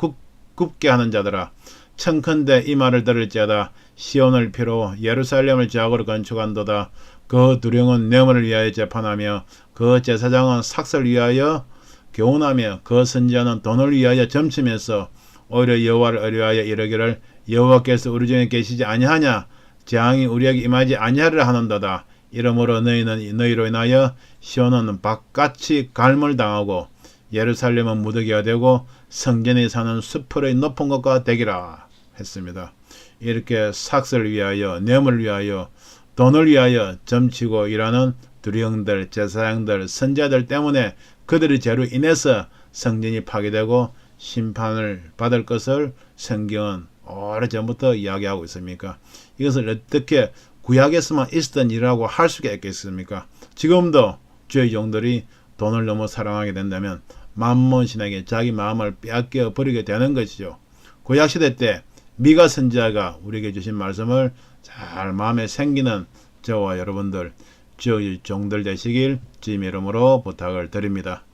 굽게 하는 자들아 청컨대 이 말을 들을지어다 시온을 피로 예루살렘을 제약으로 건축한도다. 그 두령은 뇌물을 위하여 재판하며 그 제사장은 삭슬을 위하여 교훈하며 그 선지자는 돈을 위하여 점침해서 오히려 여호와를 의뢰하여 이르기를 여호와께서 우리 중에 계시지 아니하냐 재앙이 우리에게 임하지 아니하리라 하는도다. 이러므로 너희로 인하여 시온은 박같이 갈물 당하고 예루살렘은 무더기가 되고 성전에 사는 수풀의 높은 것과 되기라 했습니다. 이렇게 삭슬을 위하여 뇌물을 위하여 돈을 위하여 점치고 일하는 두령들, 제사장들, 선지자들 때문에 그들의 죄로 인해서 성전이 파괴되고 심판을 받을 것을 성경은 오래전부터 이야기하고 있습니까? 이것을 어떻게 구약에서만 있었던 일이라고 할 수가 있겠습니까? 지금도 주의 종들이 돈을 너무 사랑하게 된다면 만몬신에게 자기 마음을 빼앗겨 버리게 되는 것이죠. 구약시대 때 미가 선지자가 우리에게 주신 말씀을 잘 마음에 생기는 저와 여러분들 주의 종들 되시길 주님의 이름으로 부탁을 드립니다.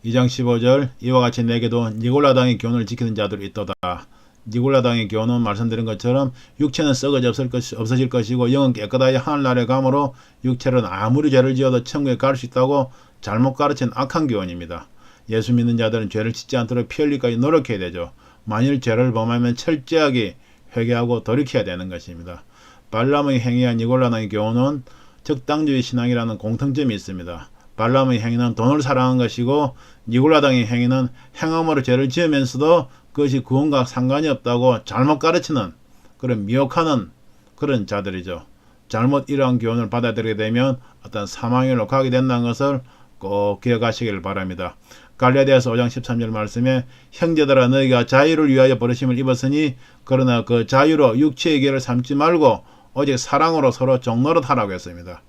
2장 15절 이와 같이 내게도 니골라당의 교훈을 지키는 자들이 있도다. 니골라당의 교훈은 말씀드린 것처럼 육체는 썩어져 없어질 것이고 영은 깨끗하여 하늘나라에 가므로 육체는 아무리 죄를 지어도 천국에 갈 수 있다고 잘못 가르친 악한 교훈입니다. 예수 믿는 자들은 죄를 짓지 않도록 피 흘리기까지 노력해야 되죠. 만일 죄를 범하면 철저하게 회개하고 돌이켜야 되는 것입니다. 발람의 행위와 니골라당의 교훈은 적당주의 신앙이라는 공통점이 있습니다. 발람의 행위는 돈을 사랑한 것이고 니골라당의 행위는 행함으로 죄를 지으면서도 그것이 구원과 상관이 없다고 잘못 가르치는 그런 미혹하는 그런 자들이죠. 잘못 이러한 교훈을 받아들이게 되면 어떤 사망으로 가게 된다는 것을 꼭 기억하시길 바랍니다. 갈라디아서 5장 13절 말씀에 형제들아 너희가 자유를 위하여 버리심을 입었으니 그러나 그 자유로 육체의 길을 삼지 말고 오직 사랑으로 서로 종노릇하라고 했습니다.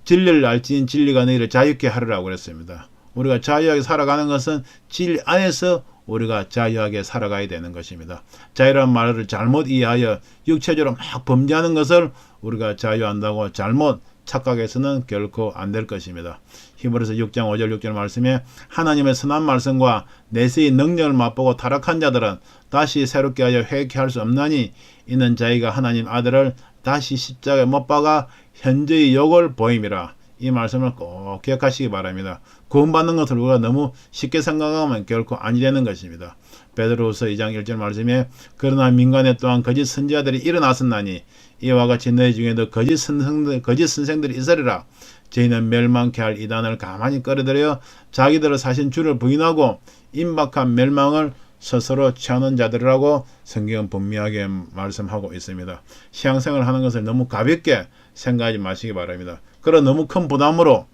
진리를 알지니 진리가 너희를 자유케 하리라고 그랬습니다. 우리가 자유하게 살아가는 것은 진리 안에서 우리가 자유하게 살아가야 되는 것입니다. 자유란 말을 잘못 이해하여 육체적으로 막 범죄하는 것을 우리가 자유한다고 잘못 착각해서는 결코 안 될 것입니다. 히브리서 6장 5절 6절 말씀에 하나님의 선한 말씀과 내세의 능력을 맛보고 타락한 자들은 다시 새롭게 하여 회개할 수 없나니 이는 자기가 하나님 아들을 다시 십자가에 못 박아 현재의 욕을 보임이라. 이 말씀을 꼭 기억하시기 바랍니다. 구원받는 것을 우리가 너무 쉽게 생각하면 결코 아니 되는 것입니다. 베드로후서 2장 1절 말씀에 그러나 민간에 또한 거짓 선지자들이 일어났었나니 이와 같이 너희 중에도 거짓 선생들이 있으리라. 저희는 멸망케 할 이단을 가만히 끌어들여 자기들을 사신 주를 부인하고 임박한 멸망을 스스로 취하는 자들이라고 성경은 분명하게 말씀하고 있습니다. 신앙생활을 하는 것을 너무 가볍게 생각하지 마시기 바랍니다. 그런 너무 큰 부담으로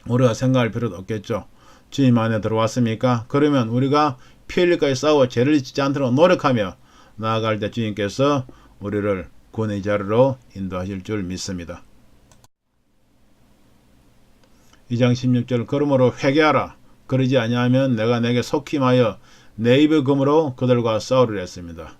우리가 생각할 필요도 없겠죠. 주님 안에 들어왔습니까? 그러면 우리가 피 흘리까지 싸워 죄를 짓지 않도록 노력하며 나아갈 때 주님께서 우리를 구원의 자리로 인도하실 줄 믿습니다. 2장 16절 그러므로 회개하라. 그러지 아니하면 내가 내게 속힘하여 내 입의 검으로 그들과 싸우리라 했습니다.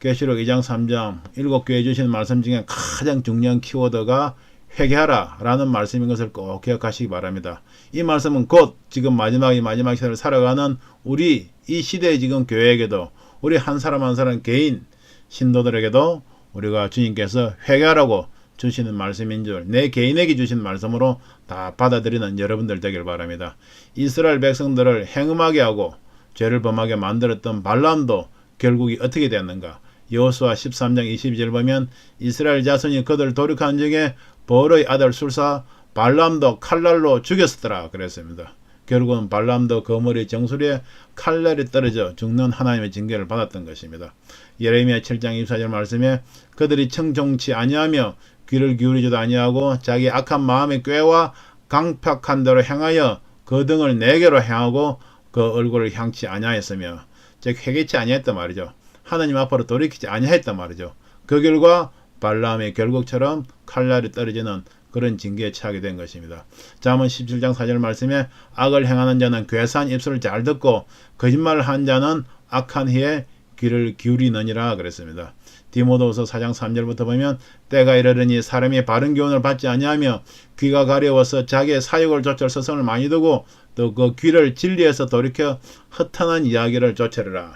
계시록 2장 3장 7교회에 주신 말씀 중에 가장 중요한 키워드가 회개하라 라는 말씀인 것을 꼭 기억하시기 바랍니다. 이 말씀은 곧 지금 마지막 시대를 살아가는 우리 이 시대의 지금 교회에게도 우리 한 사람 한 사람 개인 신도들에게도 우리가 주님께서 회개하라고 주시는 말씀인 줄 내 개인에게 주신 말씀으로 다 받아들이는 여러분들 되길 바랍니다. 이스라엘 백성들을 행음하게 하고 죄를 범하게 만들었던 발람도 결국이 어떻게 되었는가? 여호수아 13장 22절 보면 이스라엘 자손이 그들을 돌이킨 중에 벌의 아들 술사 발람도 칼날로 죽였었더라 그랬습니다. 결국은 발람도 거머리 정수리에 칼날이 떨어져 죽는 하나님의 징계를 받았던 것입니다. 예레미야 7장 24절 말씀에 그들이 청종치 아니하며 귀를 기울이지도 아니하고 자기 악한 마음의 꾀와 강팍한 대로 행하여 그 등을 내게로 향하고 그 얼굴을 향치 아니하였으며 즉 회개치 아니했단 말이죠. 하나님 앞으로 돌이키지 아니했단 말이죠. 그 결과 발람의 결국처럼 칼날이 떨어지는 그런 징계에 처하게 된 것입니다. 잠언 17장 4절 말씀에 악을 행하는 자는 괴사한 입술을 잘 듣고 거짓말을 한 자는 악한 희에 귀를 기울이느니라 그랬습니다. 디모데후서 4장 3절부터 보면 때가 이르르니 사람이 바른 교훈을 받지 아니하며 귀가 가려워서 자기의 사욕을 좇을 서성을 많이 두고 또 그 귀를 진리에서 돌이켜 허탄한 이야기를 좇으리라.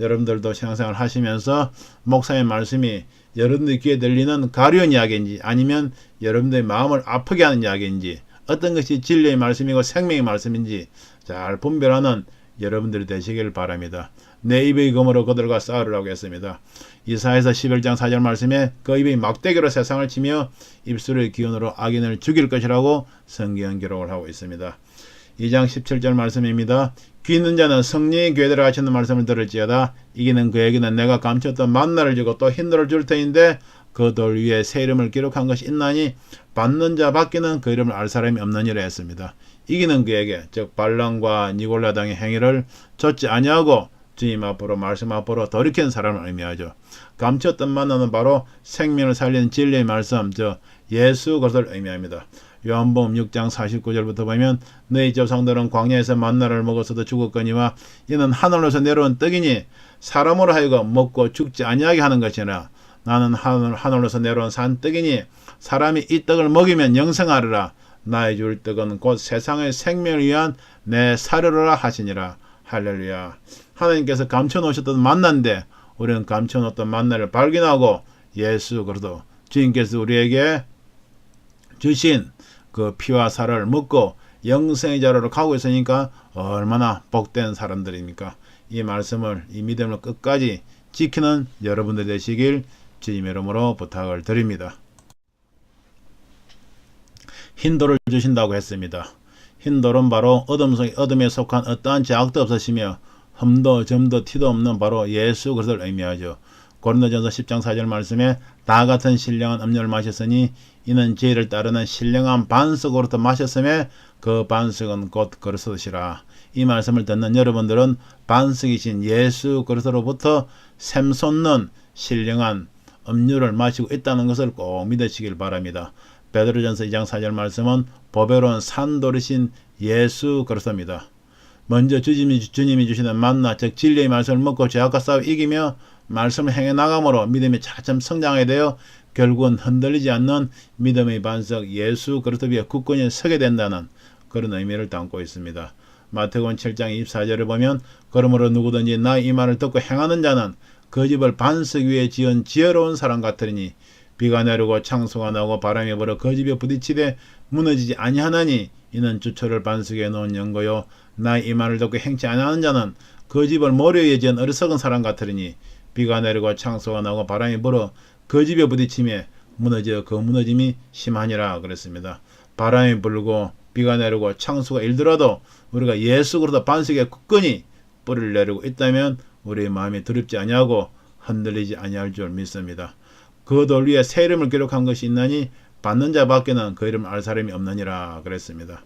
여러분들도 신앙생활 하시면서 목사의 말씀이 여러분들 귀에 들리는 가려운 이야기인지 아니면 여러분들의 마음을 아프게 하는 이야기인지 어떤 것이 진리의 말씀이고 생명의 말씀인지 잘 분별하는 여러분들이 되시길 바랍니다. 내 입의 검으로 그들과 싸우리라고 했습니다. 이사야서 11장 4절 말씀에 그 입이 막대기로 세상을 치며 입술의 기운으로 악인을 죽일 것이라고 성경 기록을 하고 있습니다. 2장 17절 말씀입니다. 귀 있는 자는 성령의 교회들에 하시는 말씀을 들을지어다. 이기는 그에게는 내가 감췄던 만나를 주고 또 흰돌을 줄 터인데 그 돌 위에 새 이름을 기록한 것이 있나니 받는 자 밖에는 그 이름을 알 사람이 없느니라 했습니다. 이기는 그에게 즉 발람과 니골라당의 행위를 좇지 아니하고 주님 앞으로 말씀 앞으로 돌이킨 사람을 의미하죠. 감췄던 만나는 바로 생명을 살리는 진리의 말씀 예수 그리스도를 의미합니다. 요한복음 6장 49절부터 보면 너희 조상들은 광야에서 만나를 먹었어도 죽었거니와 이는 하늘로서 내려온 떡이니 사람으로 하여금 먹고 죽지 아니하게 하는 것이라. 나는 하늘로서 내려온 산떡이니 사람이 이 떡을 먹이면 영생하리라. 나의 줄 떡은 곧 세상의 생명을 위한 내 사료라 하시니라. 할렐루야. 하나님께서 감춰놓으셨던 만나인데 우리는 감춰놓았던 만나를 발견하고 예수 그리스도 주님께서 우리에게 주신 그 피와 살을 먹고 영생의 자리로 가고 있으니까 얼마나 복된 사람들입니까? 이 말씀을 이 믿음을 끝까지 지키는 여러분들 되시길 주님의 이름으로 부탁을 드립니다. 흰돌을 주신다고 했습니다. 흰돌은 바로 어둠에 속한 어떠한 죄악도 없으시며 흠도 점도 티도 없는 바로 예수 그리스도를 의미하죠. 고린도전서 10장 4절 말씀에 다 같은 신령한 음료를 마셨으니 이는 죄를 따르는 신령한 반석으로부터 마셨음에 그 반석은 곧 그리스도시라. 이 말씀을 듣는 여러분들은 반석이신 예수 그리스도로부터 샘솟는 신령한 음료를 마시고 있다는 것을 꼭 믿으시길 바랍니다. 베드로전서 2장 4절 말씀은 보배로운 산돌이신 예수 그리스도입니다. 먼저 주님이 주시는 만나 즉 진리의 말씀을 먹고 죄악과 싸워 이기며 말씀을 행해 나감으로 믿음이 차츰 성장하게 되어 결국은 흔들리지 않는 믿음의 반석 예수 그리스도 위에 굳건히 서게 된다는 그런 의미를 담고 있습니다. 마태복음 7장 24절을 보면 그러므로 누구든지 나의 이 말을 듣고 행하는 자는 그 집을 반석 위에 지은 지혜로운 사람 같으니 비가 내리고 창수가 나고 바람이 불어 그 집에 부딪히되 무너지지 아니하나니 이는 주초를 반석에 놓은 연고요 나의 이 말을 듣고 행치 아니하는 자는 그 집을 모래 위에 지은 어리석은 사람 같으니 비가 내리고 창수가 나고 바람이 불어 그 집에 부딪히며 무너져 그 무너짐이 심하니라 그랬습니다. 바람이 불고 비가 내리고 창수가 일더라도 우리가 예수 그리스도 반석에 굳건히 뿌리를 내리고 있다면 우리의 마음이 두렵지 아니하고 흔들리지 아니할 줄 믿습니다. 그 돌 위에 새 이름을 기록한 것이 있나니 받는 자밖에는 그 이름을 알 사람이 없느니라 그랬습니다.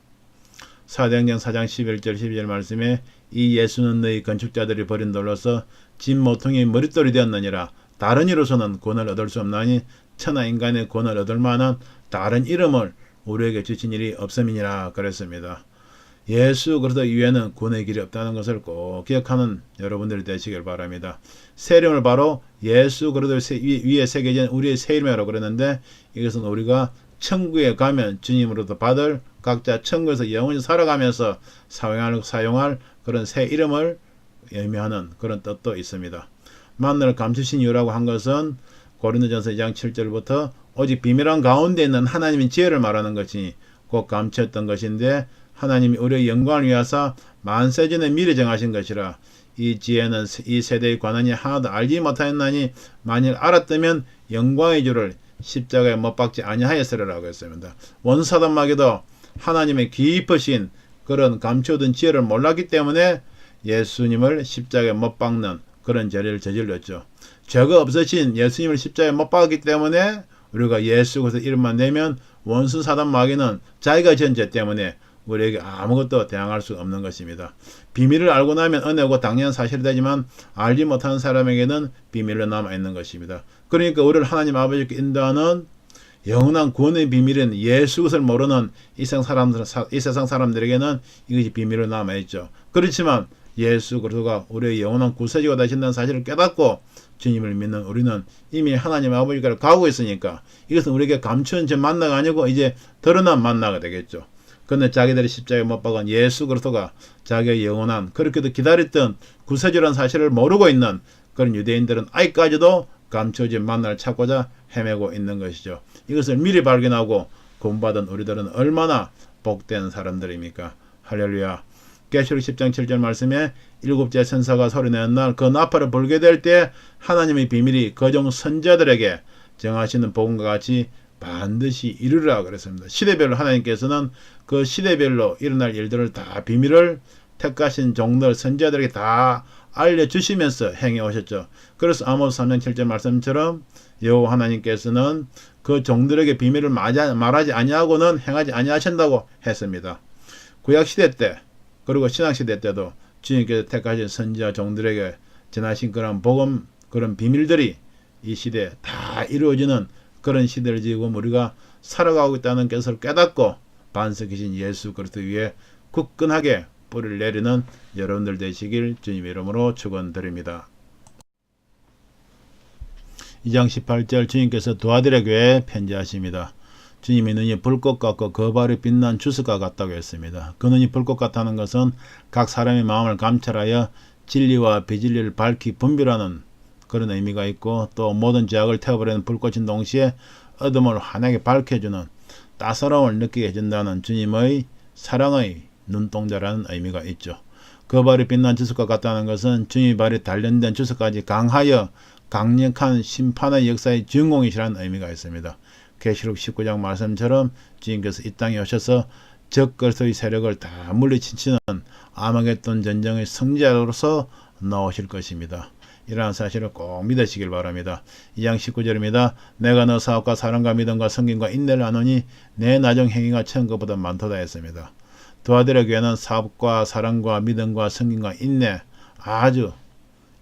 사도행전 4장 11절 12절 말씀에 이 예수는 너희 건축자들이 버린 돌로서 집 모퉁이의 머릿돌이 되었느니라. 다른 이로서는 구원을 얻을 수 없나니 천하 인간의 구원을 얻을 만한 다른 이름을 우리에게 주신 일이 없음이니라 그랬습니다. 예수 그리스도 이외에는 구원의 길이 없다는 것을 꼭 기억하는 여러분들이 되시길 바랍니다. 새 이름을 바로 예수 그리스도 위에 새겨진 우리의 새 이름이라고 그랬는데 이것은 우리가 천국에 가면 주님으로부터 받을 각자 천국에서 영원히 살아가면서 사용할 그런 새 이름을 의미하는 그런 뜻도 있습니다. 만나를 감추신 이유라고 한 것은 고린도전서 2장 7절부터 오직 비밀한 가운데 있는 하나님의 지혜를 말하는 것이 곧 감추었던 것인데 하나님이 우리의 영광을 위하사 만세전에 미리 정하신 것이라. 이 지혜는 이 세대의 관원이 하나도 알지 못하였나니 만일 알았다면 영광의 주를 십자가에 못 박지 아니하였으리라고 했습니다. 원사단 마귀도 하나님의 깊으신 그런 감추어둔 지혜를 몰랐기 때문에 예수님을 십자가에 못 박는 그런 죄를 저질렀죠. 죄가 없으신 예수님을 십자가에 못 박았기 때문에 우리가 예수 그리스도 이름만 내면 원수 사단 마귀는 자기가 지은 죄 때문에 우리에게 아무것도 대항할 수 없는 것입니다. 비밀을 알고 나면 은혜고 당연한 사실이 되지만 알지 못하는 사람에게는 비밀로 남아있는 것입니다. 그러니까 우리를 하나님 아버지께 인도하는 영원한 구원의 비밀인 예수 그리스도를 모르는 이 세상 사람들에게는 이것이 비밀로 남아있죠. 그렇지만 예수 그리스도가 우리의 영원한 구세주가 되신다는 사실을 깨닫고 주님을 믿는 우리는 이미 하나님 아버지께로 가고 있으니까 이것은 우리에게 감추은 제 만나가 아니고 이제 드러난 만나가 되겠죠. 그런데 자기들이 십자가에 못 박은 예수 그리스도가 자기의 영원한 그렇게도 기다렸던 구세주라는 사실을 모르고 있는 그런 유대인들은 아직까지도 감춰진 만나를 찾고자 헤매고 있는 것이죠. 이것을 미리 발견하고 구원받은 우리들은 얼마나 복된 사람들입니까? 할렐루야. 계시록 10장 7절 말씀에 일곱째 천사가 소리내는 날 그 나팔을 불게 될 때 하나님의 비밀이 그종 선자들에게 정하시는 복음과 같이 반드시 이루리라 그랬습니다. 시대별로 하나님께서는 그 시대별로 일어날 일들을 다 비밀을 택하신 종들 선지자들에게 다 알려주시면서 행해 오셨죠. 그래서 아모스 3장 7절 말씀처럼 여호와 하나님께서는 그 종들에게 비밀을 말하지 아니하고는 행하지 아니하신다고 했습니다. 구약시대 때 그리고 신약시대 때도 주님께서 택하신 선지자 종들에게 전하신 그런 복음 그런 비밀들이 이 시대에 다 이루어지는 그런 시대를 지금 우리가 살아가고 있다는 것을 깨닫고 반석이신 예수 그리스도 위에 굳건하게 뿌리를 내리는 여러분들 되시길 주님의 이름으로 축원드립니다. 2장 18절 주님께서 두아디라 교회에 편지하십니다. 주님의 눈이 불꽃 같고 그 발이 빛난 주석과 같다고 했습니다. 그 눈이 불꽃 같다는 것은 각 사람의 마음을 감찰하여 진리와 비진리를 밝히 분별하는 그런 의미가 있고 또 모든 죄악을 태워버리는 불꽃인 동시에 어둠을 환하게 밝혀주는 따사로움을 느끼게 해준다는 주님의 사랑의 눈동자라는 의미가 있죠. 그 발이 빛난 주석과 같다는 것은 주님의 발이 단련된 주석까지 강하여 강력한 심판의 역사의 주인공이시라는 의미가 있습니다. 계시록 19장 말씀처럼 주님께서 이 땅에 오셔서 적그리스도의 세력을 다 물리치는 아마겟돈 전쟁의 승자로서 나오실 것입니다. 이러한 사실을 꼭 믿으시길 바랍니다. 2장 19절입니다. 내가 너 사업과 사랑과 믿음과 성김과 인내를 아노니 내 나중 행위가 처음 것보다 많도다 했습니다. 두아디라 교회는 사업과 사랑과 믿음과 성김과 인내 아주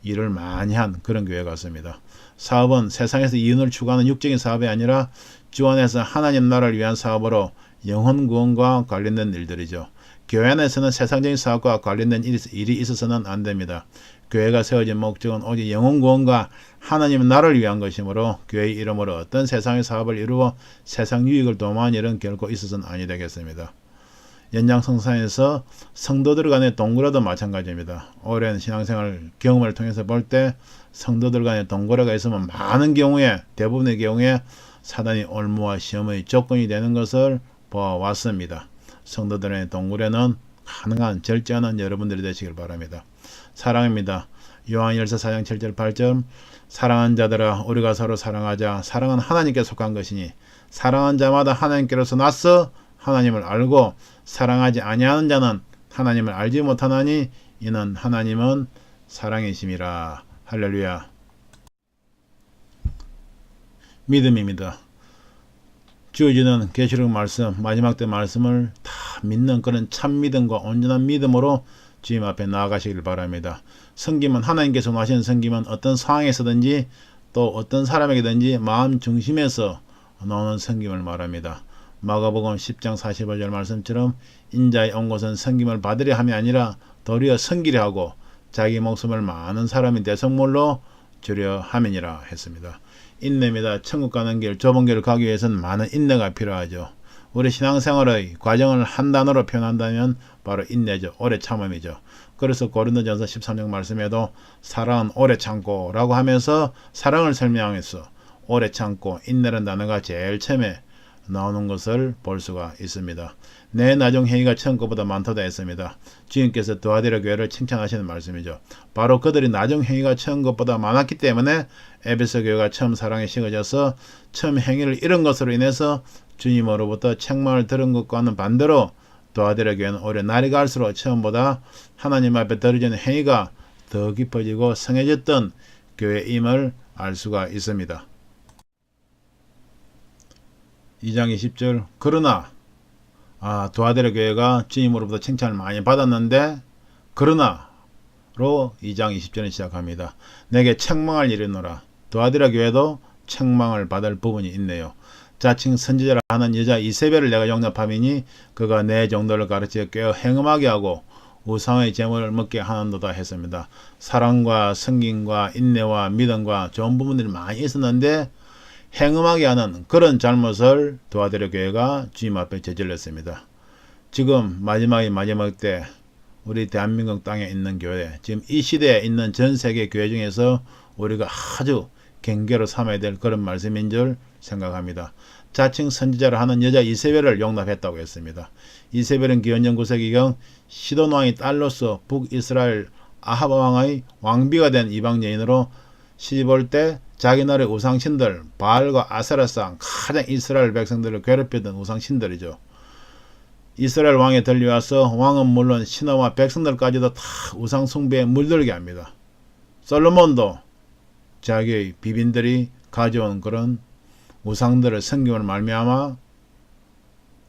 일을 많이 한 그런 교회 같습니다. 사업은 세상에서 이윤을 추구하는 육적인 사업이 아니라 주 안에서 하나님 나라를 위한 사업으로 영혼 구원과 관련된 일들이죠. 교회 안에서는 세상적인 사업과 관련된 일이 있어서는 안 됩니다. 교회가 세워진 목적은 오직 영혼 구원과 하나님의 나라를 위한 것이므로 교회의 이름으로 어떤 세상의 사업을 이루어 세상 유익을 도모하는 일은 결코 있어서는 아니 되겠습니다. 연장성산에서 성도들 간의 동거래도 마찬가지입니다. 오랜 신앙생활 경험을 통해서 볼 때 성도들 간의 동거래가 있으면 많은 경우에, 대부분의 경우에 사단이 올무와 시험의 조건이 되는 것을 보아왔습니다. 성도들의 동거래는 가능한 절제하는 여러분들이 되시길 바랍니다. 사랑입니다. 요한일서 4장 7절 8절 사랑하는 자들아 우리가 서로 사랑하자. 사랑은 하나님께 속한 것이니 사랑하는 자마다 하나님께로서 나서 하나님을 알고 사랑하지 아니하는 자는 하나님을 알지 못하나니 이는 하나님은 사랑이심이라. 할렐루야. 믿음입니다. 주어지는 계시록 말씀, 마지막 때 말씀을 다 믿는 그런 참 믿음과 온전한 믿음으로 주님 앞에 나아가시길 바랍니다. 섬김은 하나님께서 원하시는 섬김은 어떤 상황에서든지 또 어떤 사람에게든지 마음 중심에서 나오는 섬김을 말합니다. 마가복음 10장 45절 말씀처럼 인자의 온 것은 섬김을 받으려 함이 아니라 도리어 섬기려 하고 자기 목숨을 많은 사람이 대성물로 주려 함이니라 했습니다. 인내입니다. 천국 가는 길, 좁은 길을 가기 위해서는 많은 인내가 필요하죠. 우리 신앙생활의 과정을 한 단어로 표현한다면 바로 인내죠. 오래 참음이죠. 그래서 고린도전서 13장 말씀에도 사랑은 오래 참고 라고 하면서 사랑을 설명해서 오래 참고 인내라는 단어가 제일 처음에 나오는 것을 볼 수가 있습니다. 내 나중 행위가 처음 것보다 많도다 했습니다. 주님께서 두아디라 교회를 칭찬하시는 말씀이죠. 바로 그들이 나중 행위가 처음 것보다 많았기 때문에 에베소 교회가 처음 사랑에 식어져서 처음 행위를 잃은 것으로 인해서 주님으로부터 책망을 들은 것과는 반대로 두아디라 교회는 오히려 날이 갈수록 처음보다 하나님 앞에 드려지는 행위가 더 깊어지고 성해졌던 교회임을 알 수가 있습니다. 2장 20절 그러나 두아디라 교회가 주님으로부터 칭찬을 많이 받았는데 그러나로 2장 20절에 시작합니다. 내게 책망을 이르노라. 두아디라 교회도 책망을 받을 부분이 있네요. 자칭 선지자라 하는 여자 이세벨을 내가 용납함이니 그가 내 정도를 가르쳐 꿰어 행음하게 하고 우상의 제물을 먹게 하는도다 했습니다. 사랑과 성김과 인내와 믿음과 좋은 부분들이 많이 있었는데 행음하게 하는 그런 잘못을 두아디라 교회가 주님 앞에 저질렀습니다. 지금 마지막 때 우리 대한민국 땅에 있는 교회, 지금 이 시대에 있는 전 세계 교회 중에서 우리가 아주 경계로 삼아야 될 그런 말씀인 줄 생각합니다. 자칭 선지자를 하는 여자 이세벨을 용납했다고 했습니다. 이세벨은 기원전 9세기경 시돈 왕의 딸로서 북이스라엘 아합 왕의 왕비가 된 이방 여인으로 시집올 때 자기 나라의 우상신들 바알과 아세라상 가장 이스라엘 백성들을 괴롭혔던 우상신들이죠. 이스라엘 왕에 들려와서 왕은 물론 신하와 백성들까지도 다 우상 숭배에 물들게 합니다. 솔로몬도 자기의 비빈들이 가져온 그런 우상들을 섬김을 말미암아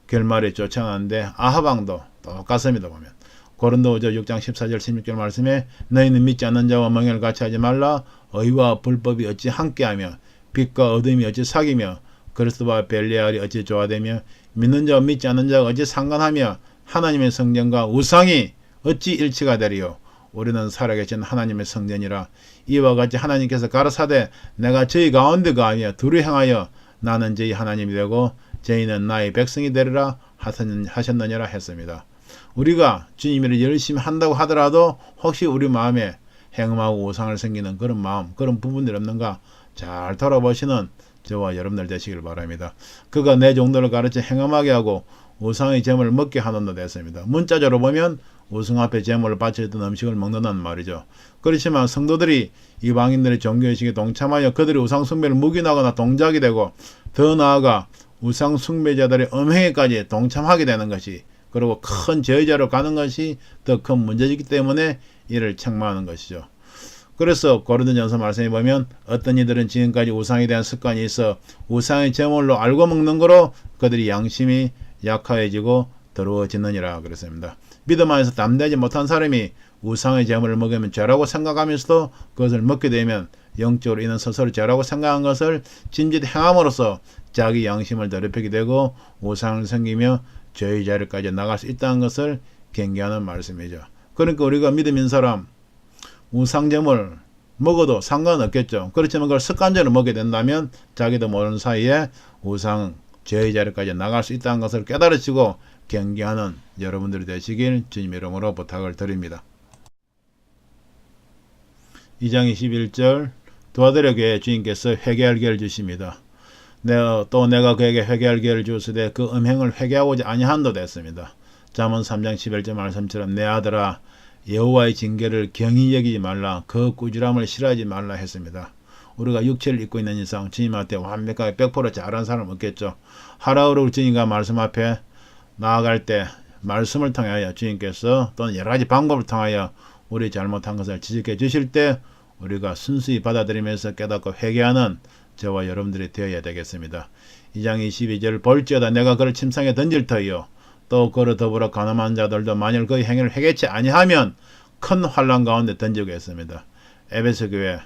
결말에 쫓아가는데 아하방도 똑같습니다. 보면 고린도후서 6장 14절 16절 말씀에 너희는 믿지 않는 자와 멍에를 같이 하지 말라. 의와 불법이 어찌 함께하며 빛과 어둠이 어찌 사귀며 그리스도와 벨리알이 어찌 조화되며 믿는 자와 믿지 않는 자가 어찌 상관하며 하나님의 성전과 우상이 어찌 일치가 되리요. 우리는 살아계신 하나님의 성전이라. 이와 같이 하나님께서 가라사대 내가 저희 가운데 거하며 둘이 행하여 나는 저희 하나님이 되고 저희는 나의 백성이 되리라 하셨느니라 했습니다. 우리가 주님을 열심히 한다고 하더라도 혹시 우리 마음에 행음하고 우상을 섬기는 그런 마음, 그런 부분들이 없는가 잘 돌아보시는 저와 여러분들 되시길 바랍니다. 그가 내 종도를 가르쳐 행음하게 하고 우상의 제물을 먹게 하는다 됐습니다. 문자적으로 보면 우상 앞에 제물을 바치던 음식을 먹는다는 말이죠. 그렇지만 성도들이 이방인들의 종교의식에 동참하여 그들이 우상 숭배를 묵인하거나 동작이 되고 더 나아가 우상 숭배자들의 음행에까지 동참하게 되는 것이 그리고 큰 저해자로 가는 것이 더 큰 문제이기 때문에 이를 책망하는 것이죠. 그래서 고린도전서 말씀에 보면 어떤 이들은 지금까지 우상에 대한 습관이 있어 우상의 제물로 알고 먹는 거로 그들이 양심이 약화해지고 더러워지느니라 그랬습니다. 믿음 안에서 담대하지 못한 사람이 우상의 제물을 먹으면 죄라고 생각하면서도 그것을 먹게 되면 영적으로 이는 스스로 죄라고 생각한 것을 짐짓 행함으로써 자기 양심을 더럽히게 되고 우상을 섬기며 죄의 자리까지 나갈 수 있다는 것을 경계하는 말씀이죠. 그러니까 우리가 믿음 있는 사람 우상점을 먹어도 상관없겠죠. 그렇지만 그걸 습관적으로 먹게 된다면 자기도 모르는 사이에 우상 죄의 자리까지 나갈 수 있다는 것을 깨달으시고 경계하는 여러분들이 되시길 주님 이름으로 부탁을 드립니다. 2장 21절 두아데라 교회 주인께서 회개할 기회를 주십니다. 내가 그에게 회개할 기회를 주시되 그 음행을 회개하고자 아니한도 됐습니다. 잠언 3장 11절 말씀처럼 내 아들아 여호와의 징계를 경히 여기지 말라 그 꾸지람을 싫어하지 말라 했습니다. 우리가 육체를 입고 있는 이상 주님한테 완벽하게 100% 잘한 사람 없겠죠. 하라우르 주님과 말씀 앞에 나아갈 때 말씀을 통하여 주님께서 또는 여러 가지 방법을 통하여 우리 잘못한 것을 지적해 주실 때 우리가 순수히 받아들이면서 깨닫고 회개하는 저와 여러분들이 되어야 되겠습니다. 2장 22절 볼지어다 내가 그를 침상에 던질 터이요 또 그로 더불어 가늠한 자들도 만일 그의 행위를 회개치 아니하면 큰 환난 가운데 던지겠습니다. 에베소 교회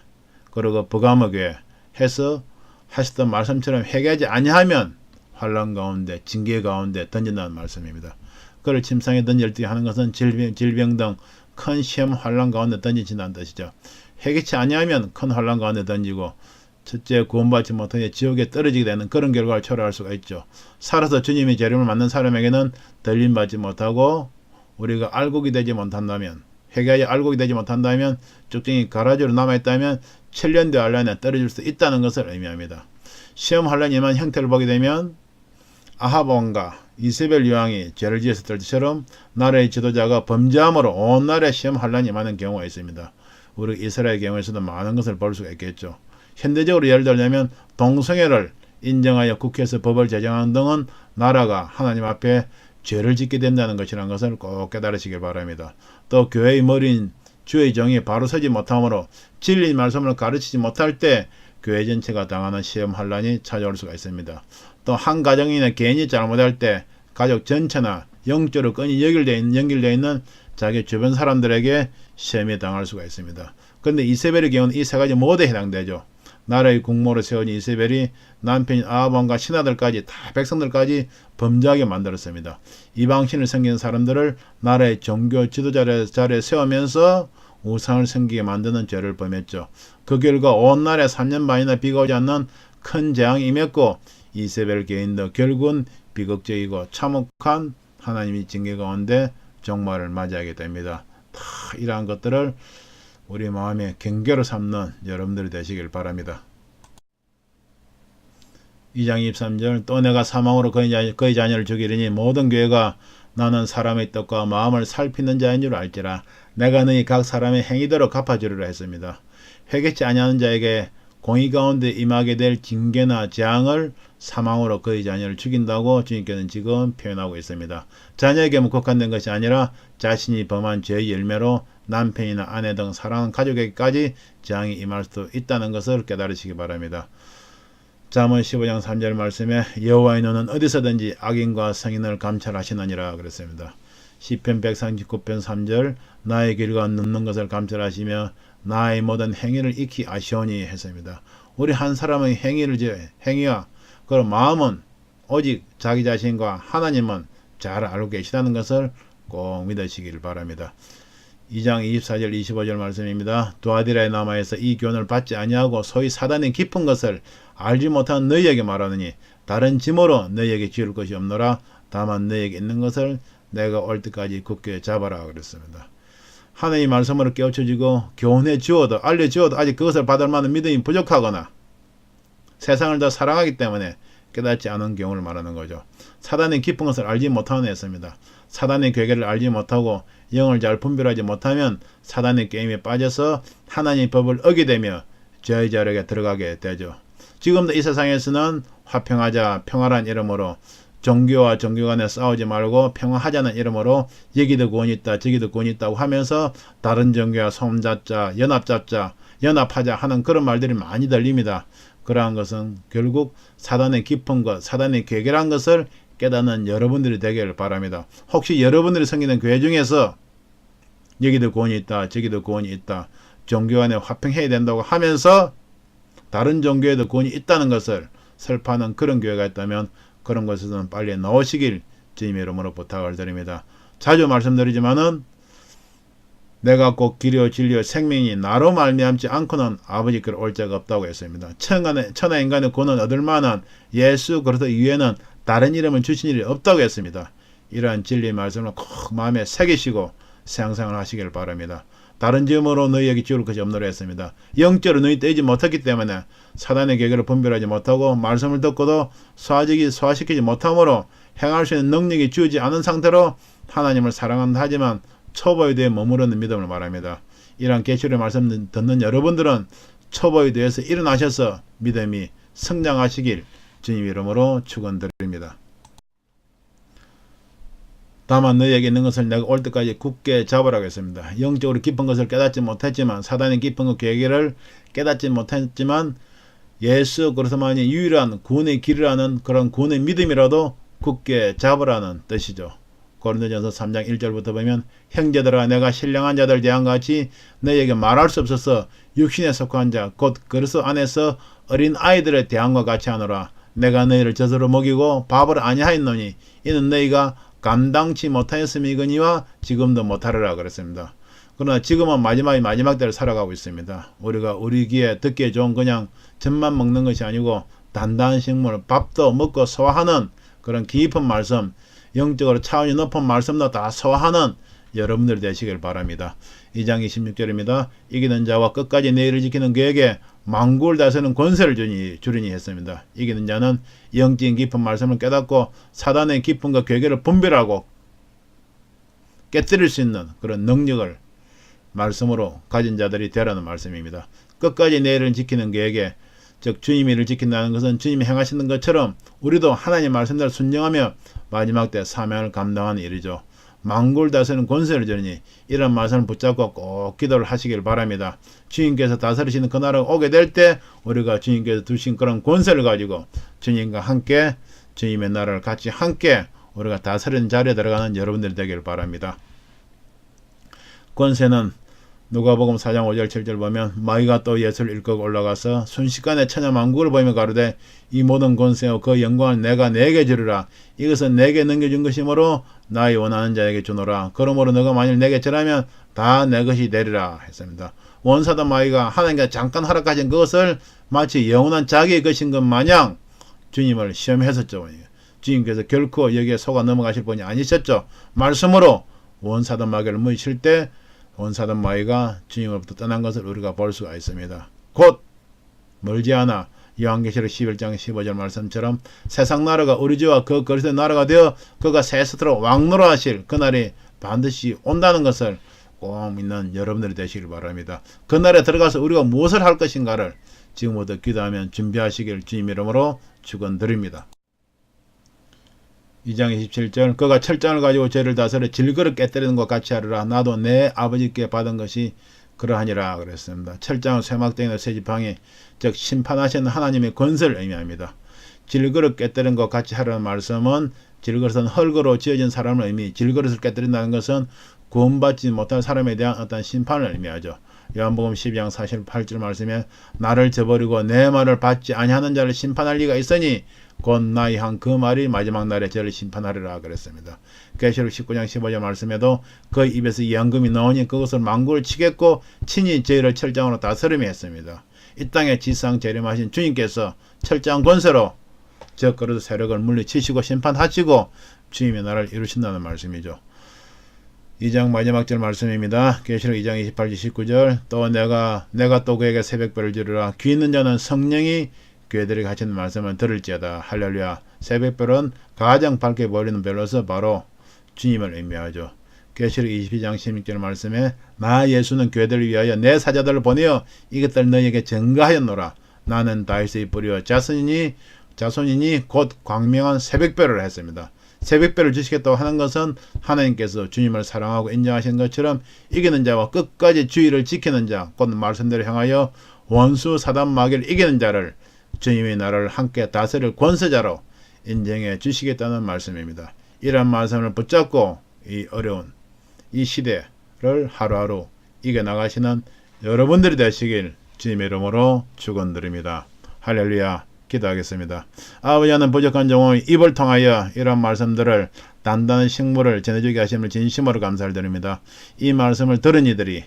그리고 버가모 교회 해서 하시던 말씀처럼 회개하지 아니하면 환난 가운데 징계 가운데 던진다는 말씀입니다. 그를 침상에 던질 때 하는 것은 질병 등 큰 시험 환난 가운데 던지신다는 뜻이죠. 회개치 아니하면 큰 환난 가운데 던지고 첫째 구원받지 못하게 지옥에 떨어지게 되는 그런 결과를 초래할 수가 있죠. 살아서 주님의 재림을 맞는 사람에게는 들림받지 못하고 우리가 알곡이 되지 못한다면 회개하여 알곡이 되지 못한다면 쭉정이 가라지로 남아있다면 7년대 환란에 떨어질 수 있다는 것을 의미합니다. 시험 환란이 임한 형태를 보게 되면 아합 왕과 이세벨 여왕이 죄를 지었을 때처럼 나라의 지도자가 범죄함으로 온 나라에 시험 환란이 임하는 경우가 있습니다. 우리 이스라엘 경우에서도 많은 것을 볼 수가 있겠죠. 현대적으로 예를 들자면 동성애를 인정하여 국회에서 법을 제정하는 등은 나라가 하나님 앞에 죄를 짓게 된다는 것이라는 것을 꼭 깨달으시길 바랍니다. 또 교회의 머리인 주의 종이 바로 서지 못하므로 진리 말씀을 가르치지 못할 때 교회 전체가 당하는 시험 환란이 찾아올 수가 있습니다. 또 한 가정이나 개인이 잘못할 때 가족 전체나 영적으로 끈이 연결되어 있는 자기 주변 사람들에게 시험에 당할 수가 있습니다. 그런데 이세벨의 경우는 이 세 가지 모두에 해당되죠. 나라의 국모로 세운 이세벨이 남편인 아합 왕과 신하들까지 다 백성들까지 범죄하게 만들었습니다. 이방신을 섬기는 사람들을 나라의 종교 지도자 자리에 세우면서 우상을 섬기게 만드는 죄를 범했죠. 그 결과 온 나라에 3년 반이나 비가 오지 않는 큰 재앙이 임했고 이세벨 개인도 결국은 비극적이고 참혹한 하나님의 징계 가운데 종말을 맞이하게 됩니다. 다 이러한 것들을 우리 마음의 경계로 삼는 여러분들이 되시길 바랍니다. 2장 23절 또 내가 사망으로 그의 자녀를 죽이리니 모든 교회가 나는 사람의 뜻과 마음을 살피는 자인 줄 알지라 내가 너희 각 사람의 행위대로 갚아주리라 했습니다. 회개치 아니하는 자에게 공의 가운데 임하게 될 징계나 재앙을 사망으로 그의 자녀를 죽인다고 주님께서는 지금 표현하고 있습니다. 자녀에게만 국한된 것이 아니라 자신이 범한 죄의 열매로 남편이나 아내 등 사랑하는 가족에게까지 재앙이 임할 수도 있다는 것을 깨달으시기 바랍니다. 잠언 15장 3절 말씀에 여호와의 눈은 어디서든지 악인과 성인을 감찰하시느니라 그랬습니다. 시편 139편 3절 나의 길과 눕는 것을 감찰하시며 나의 모든 행위를 익히 아시오니 했습니다. 우리 한 사람의 행위와 그런 마음은 오직 자기 자신과 하나님은 잘 알고 계시다는 것을 꼭 믿으시길 바랍니다. 2장 24절 25절 말씀입니다. 두아디라에 남아에서 이 교훈을 받지 아니하고 소위 사단의 깊은 것을 알지 못한 너희에게 말하느니 다른 짐으로 너희에게 지을 것이 없노라 다만 너희에게 있는 것을 내가 올 때까지 굳게 잡아라 그랬습니다. 하나님의 말씀으로 깨우쳐지고 교훈해 주어도 알려주어도 아직 그것을 받을 만한 믿음이 부족하거나 세상을 더 사랑하기 때문에 깨닫지 않은 경우를 말하는 거죠. 사단의 깊은 것을 알지 못하는 애습니다. 사단의 괴계를 알지 못하고 영을 잘 분별하지 못하면 사단의 게임에 빠져서 하나님의 법을 어기되며 죄의 자력에 들어가게 되죠. 지금도 이 세상에서는 화평하자 평화란 이름으로 종교와 종교 간에 싸우지 말고 평화하자는 이름으로 여기도 구원이 있다 저기도 구원이 있다고 하면서 다른 종교와 손잡자 연합하자 하는 그런 말들이 많이 들립니다. 그러한 것은 결국 사단의 깊은 것 사단의 괴계란 것을 깨닫는 여러분들이 되기를 바랍니다. 혹시 여러분들이 섬기는 교회 중에서 여기도 구원이 있다 저기도 구원이 있다 종교 간에 화평해야 된다고 하면서 다른 종교에도 구원이 있다는 것을 설파하는 그런 교회가 있다면 그런 것에서는 빨리 나오시길 주님의 이름으로 부탁을 드립니다. 자주 말씀드리지만은 내가 곧 길이요 진리요 생명이 나로 말미암지 않고는 아버지께로 올 자가 없다고 했습니다. 천하 인간의 구원을 얻을 만한 예수 그리스도 이외에는 다른 이름을 주신 일이 없다고 했습니다. 이러한 진리의 말씀을 꼭 마음에 새기시고 생생을 하시길 바랍니다. 다른 점으로 너희에게 지울 것이 없노라 했습니다. 영적으로 너희 떼지 못했기 때문에 사단의 계계를 분별하지 못하고 말씀을 듣고도 소화시키지 못함으로 행할 수 있는 능력이 주어지지 않은 상태로 하나님을 사랑한다 하지만 초보에 대해 머무르는 믿음을 말합니다. 이러한 계시의 말씀 듣는 여러분들은 초보에 대해서 일어나셔서 믿음이 성장하시길 주님 이름으로 축원드립니다. 다만 너희에게 있는 것을 내가 올 때까지 굳게 잡으라고 했습니다. 영적으로 깊은 것을 깨닫지 못했지만 사단의 깊은 것 계획을 깨닫지 못했지만 예수 그리스도만이 유일한 구원의 길이라는 그런 구원의 믿음이라도 굳게 잡으라는 뜻이죠. 고린도전서 3장 1절부터 보면 형제들아 내가 신령한 자들 대한 같이 너희에게 말할 수 없어서 육신에 속한 자 곧 그리스도 안에서 어린 아이들에 대한과 같이 하노라. 내가 너희를 젖으로 먹이고 밥을 아니하였노니 이는 너희가 감당치 못하였음이거니와 지금도 못하리라 그랬습니다. 그러나 지금은 마지막 때를 살아가고 있습니다. 우리가 우리 귀에 듣기에 좋은 그냥 젖만 먹는 것이 아니고 단단한 식물 밥도 먹고 소화하는 그런 깊은 말씀 영적으로 차원이 높은 말씀도 다 소화하는 여러분들이 되시길 바랍니다. 2장 26절입니다. 이기는 자와 끝까지 내 일을 지키는 그에게 만국을 다스리는 권세를 주리니 했습니다. 이기는 자는 영적인 깊은 말씀을 깨닫고 사단의 깊음과 괴계를 분별하고 깨뜨릴 수 있는 그런 능력을 말씀으로 가진 자들이 되라는 말씀입니다. 끝까지 내 일을 지키는 그에게 즉 주님의 일을 지킨다는 것은 주님이 행하시는 것처럼 우리도 하나님 말씀대로 순종하며 마지막 때 사명을 감당하는 일이죠. 만국을 다스리는 권세를 주니 이런 말씀을 붙잡고 꼭 기도를 하시길 바랍니다. 주님께서 다스리시는 그 날이 오게 될 때 우리가 주님께서 두신 그런 권세를 가지고 주님과 함께 주님의 나라를 같이 함께 우리가 다스리는 자리에 들어가는 여러분들이 되길 바랍니다. 권세는 누가복음 4장 5절 7절 보면 마귀가 또 예수를 일끄고 올라가서 순식간에 천하만국을 보이며 가로되 이 모든 권세와 그 영광을 내가 내게 주리라. 이것은 내게 넘겨준 것이므로 나의 원하는 자에게 주노라. 그러므로 너가 만일 내게 절하면 다 내 것이 되리라 했습니다. 원사도 마귀가 하나님께 잠깐 허락하신 그것을 마치 영원한 자기의 것인 것 마냥 주님을 시험했었죠. 주님께서 결코 여기에 속아 넘어가실 분이 아니셨죠. 말씀으로 원사도 마귀를 물리칠 때 원사던 마귀가 주님으로부터 떠난 것을 우리가 볼 수가 있습니다. 곧 멀지 않아 요한계시록 11장 15절 말씀처럼 세상 나라가 우리 주와 그 그리스도의 나라가 되어 그가 세스트로 왕노라 하실 그날이 반드시 온다는 것을 꼭 믿는 여러분들이 되시길 바랍니다. 그날에 들어가서 우리가 무엇을 할 것인가를 지금부터 기도하면 준비하시길 주님 이름으로 축원드립니다. 2장 27절 그가 철장을 가지고 죄를 다스려 질그릇 깨뜨리는 것 같이 하리라. 나도 내 아버지께 받은 것이 그러하니라 그랬습니다. 철장은 쇠막대기나 쇠지팡이 즉 심판하시는 하나님의 권세를 의미합니다. 질그릇 깨뜨리는 것 같이 하라는 말씀은 질그릇은 흙으로 지어진 사람을 의미 질그릇을 깨뜨린다는 것은 구원받지 못할 사람에 대한 어떤 심판을 의미하죠. 요한복음 12장 48절 말씀에 나를 저버리고 내 말을 받지 아니하는 자를 심판할 리가 있으니 곧 나의 한 그 말이 마지막 날에 저를 심판하리라 그랬습니다. 계시록 19장 15절 말씀에도 그 입에서 연금이 나오니 그것을 만국을 치겠고 친히 저희를 철장으로 다스리며 했습니다. 이 땅에 지상 재림하신 주님께서 철장 권세로 저 그릇 세력을 물리치시고 심판하시고 주님의 나라를 이루신다는 말씀이죠. 2장 마지막 절 말씀입니다. 계시록 2장 28절 19절 또 내가 또 그에게 새벽별을 주리라. 귀 있는 자는 성령이 교회들이 가르치는 말씀을 들을지어다. 할렐루야. 새벽별은 가장 밝게 보이는 별로서 바로 주님을 의미하죠. 계시록 22장 16절 말씀에 나 예수는 교회들을 위하여 내 사자들을 보내어 이것들 너희에게 증거하였노라. 나는 다윗의 뿌리와 자손이니 곧 광명한 새벽별을 했습니다. 새벽별을 주시겠다고 하는 것은 하나님께서 주님을 사랑하고 인정하신 것처럼 이기는 자와 끝까지 주의를 지키는 자, 곧 말씀대로 향하여 원수 사단 마귀를 이기는 자를 주님의 나라를 함께 다스릴 권세자로 인정해 주시겠다는 말씀입니다. 이런 말씀을 붙잡고 이 어려운 이 시대를 하루하루 이겨나가시는 여러분들이 되시길 주님의 이름으로 축원드립니다. 할렐루야. 기도하겠습니다. 아버지 하나님, 부족한 종의 입을 통하여 이런 말씀들을 단단한 식물을 전해주게 하심을 진심으로 감사를 드립니다. 이 말씀을 들은 이들이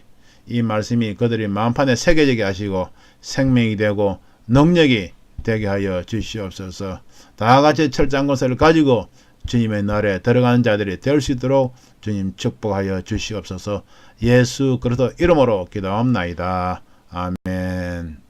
이 말씀이 그들이 마음판에 새겨지게 하시고 생명이 되고 능력이 되게 하여 주시옵소서. 다 같이 철저한 것을 가지고 주님의 날에 들어가는 자들이 될 수 있도록 주님 축복하여 주시옵소서. 예수 그리스도 이름으로 기도합나이다. 아멘.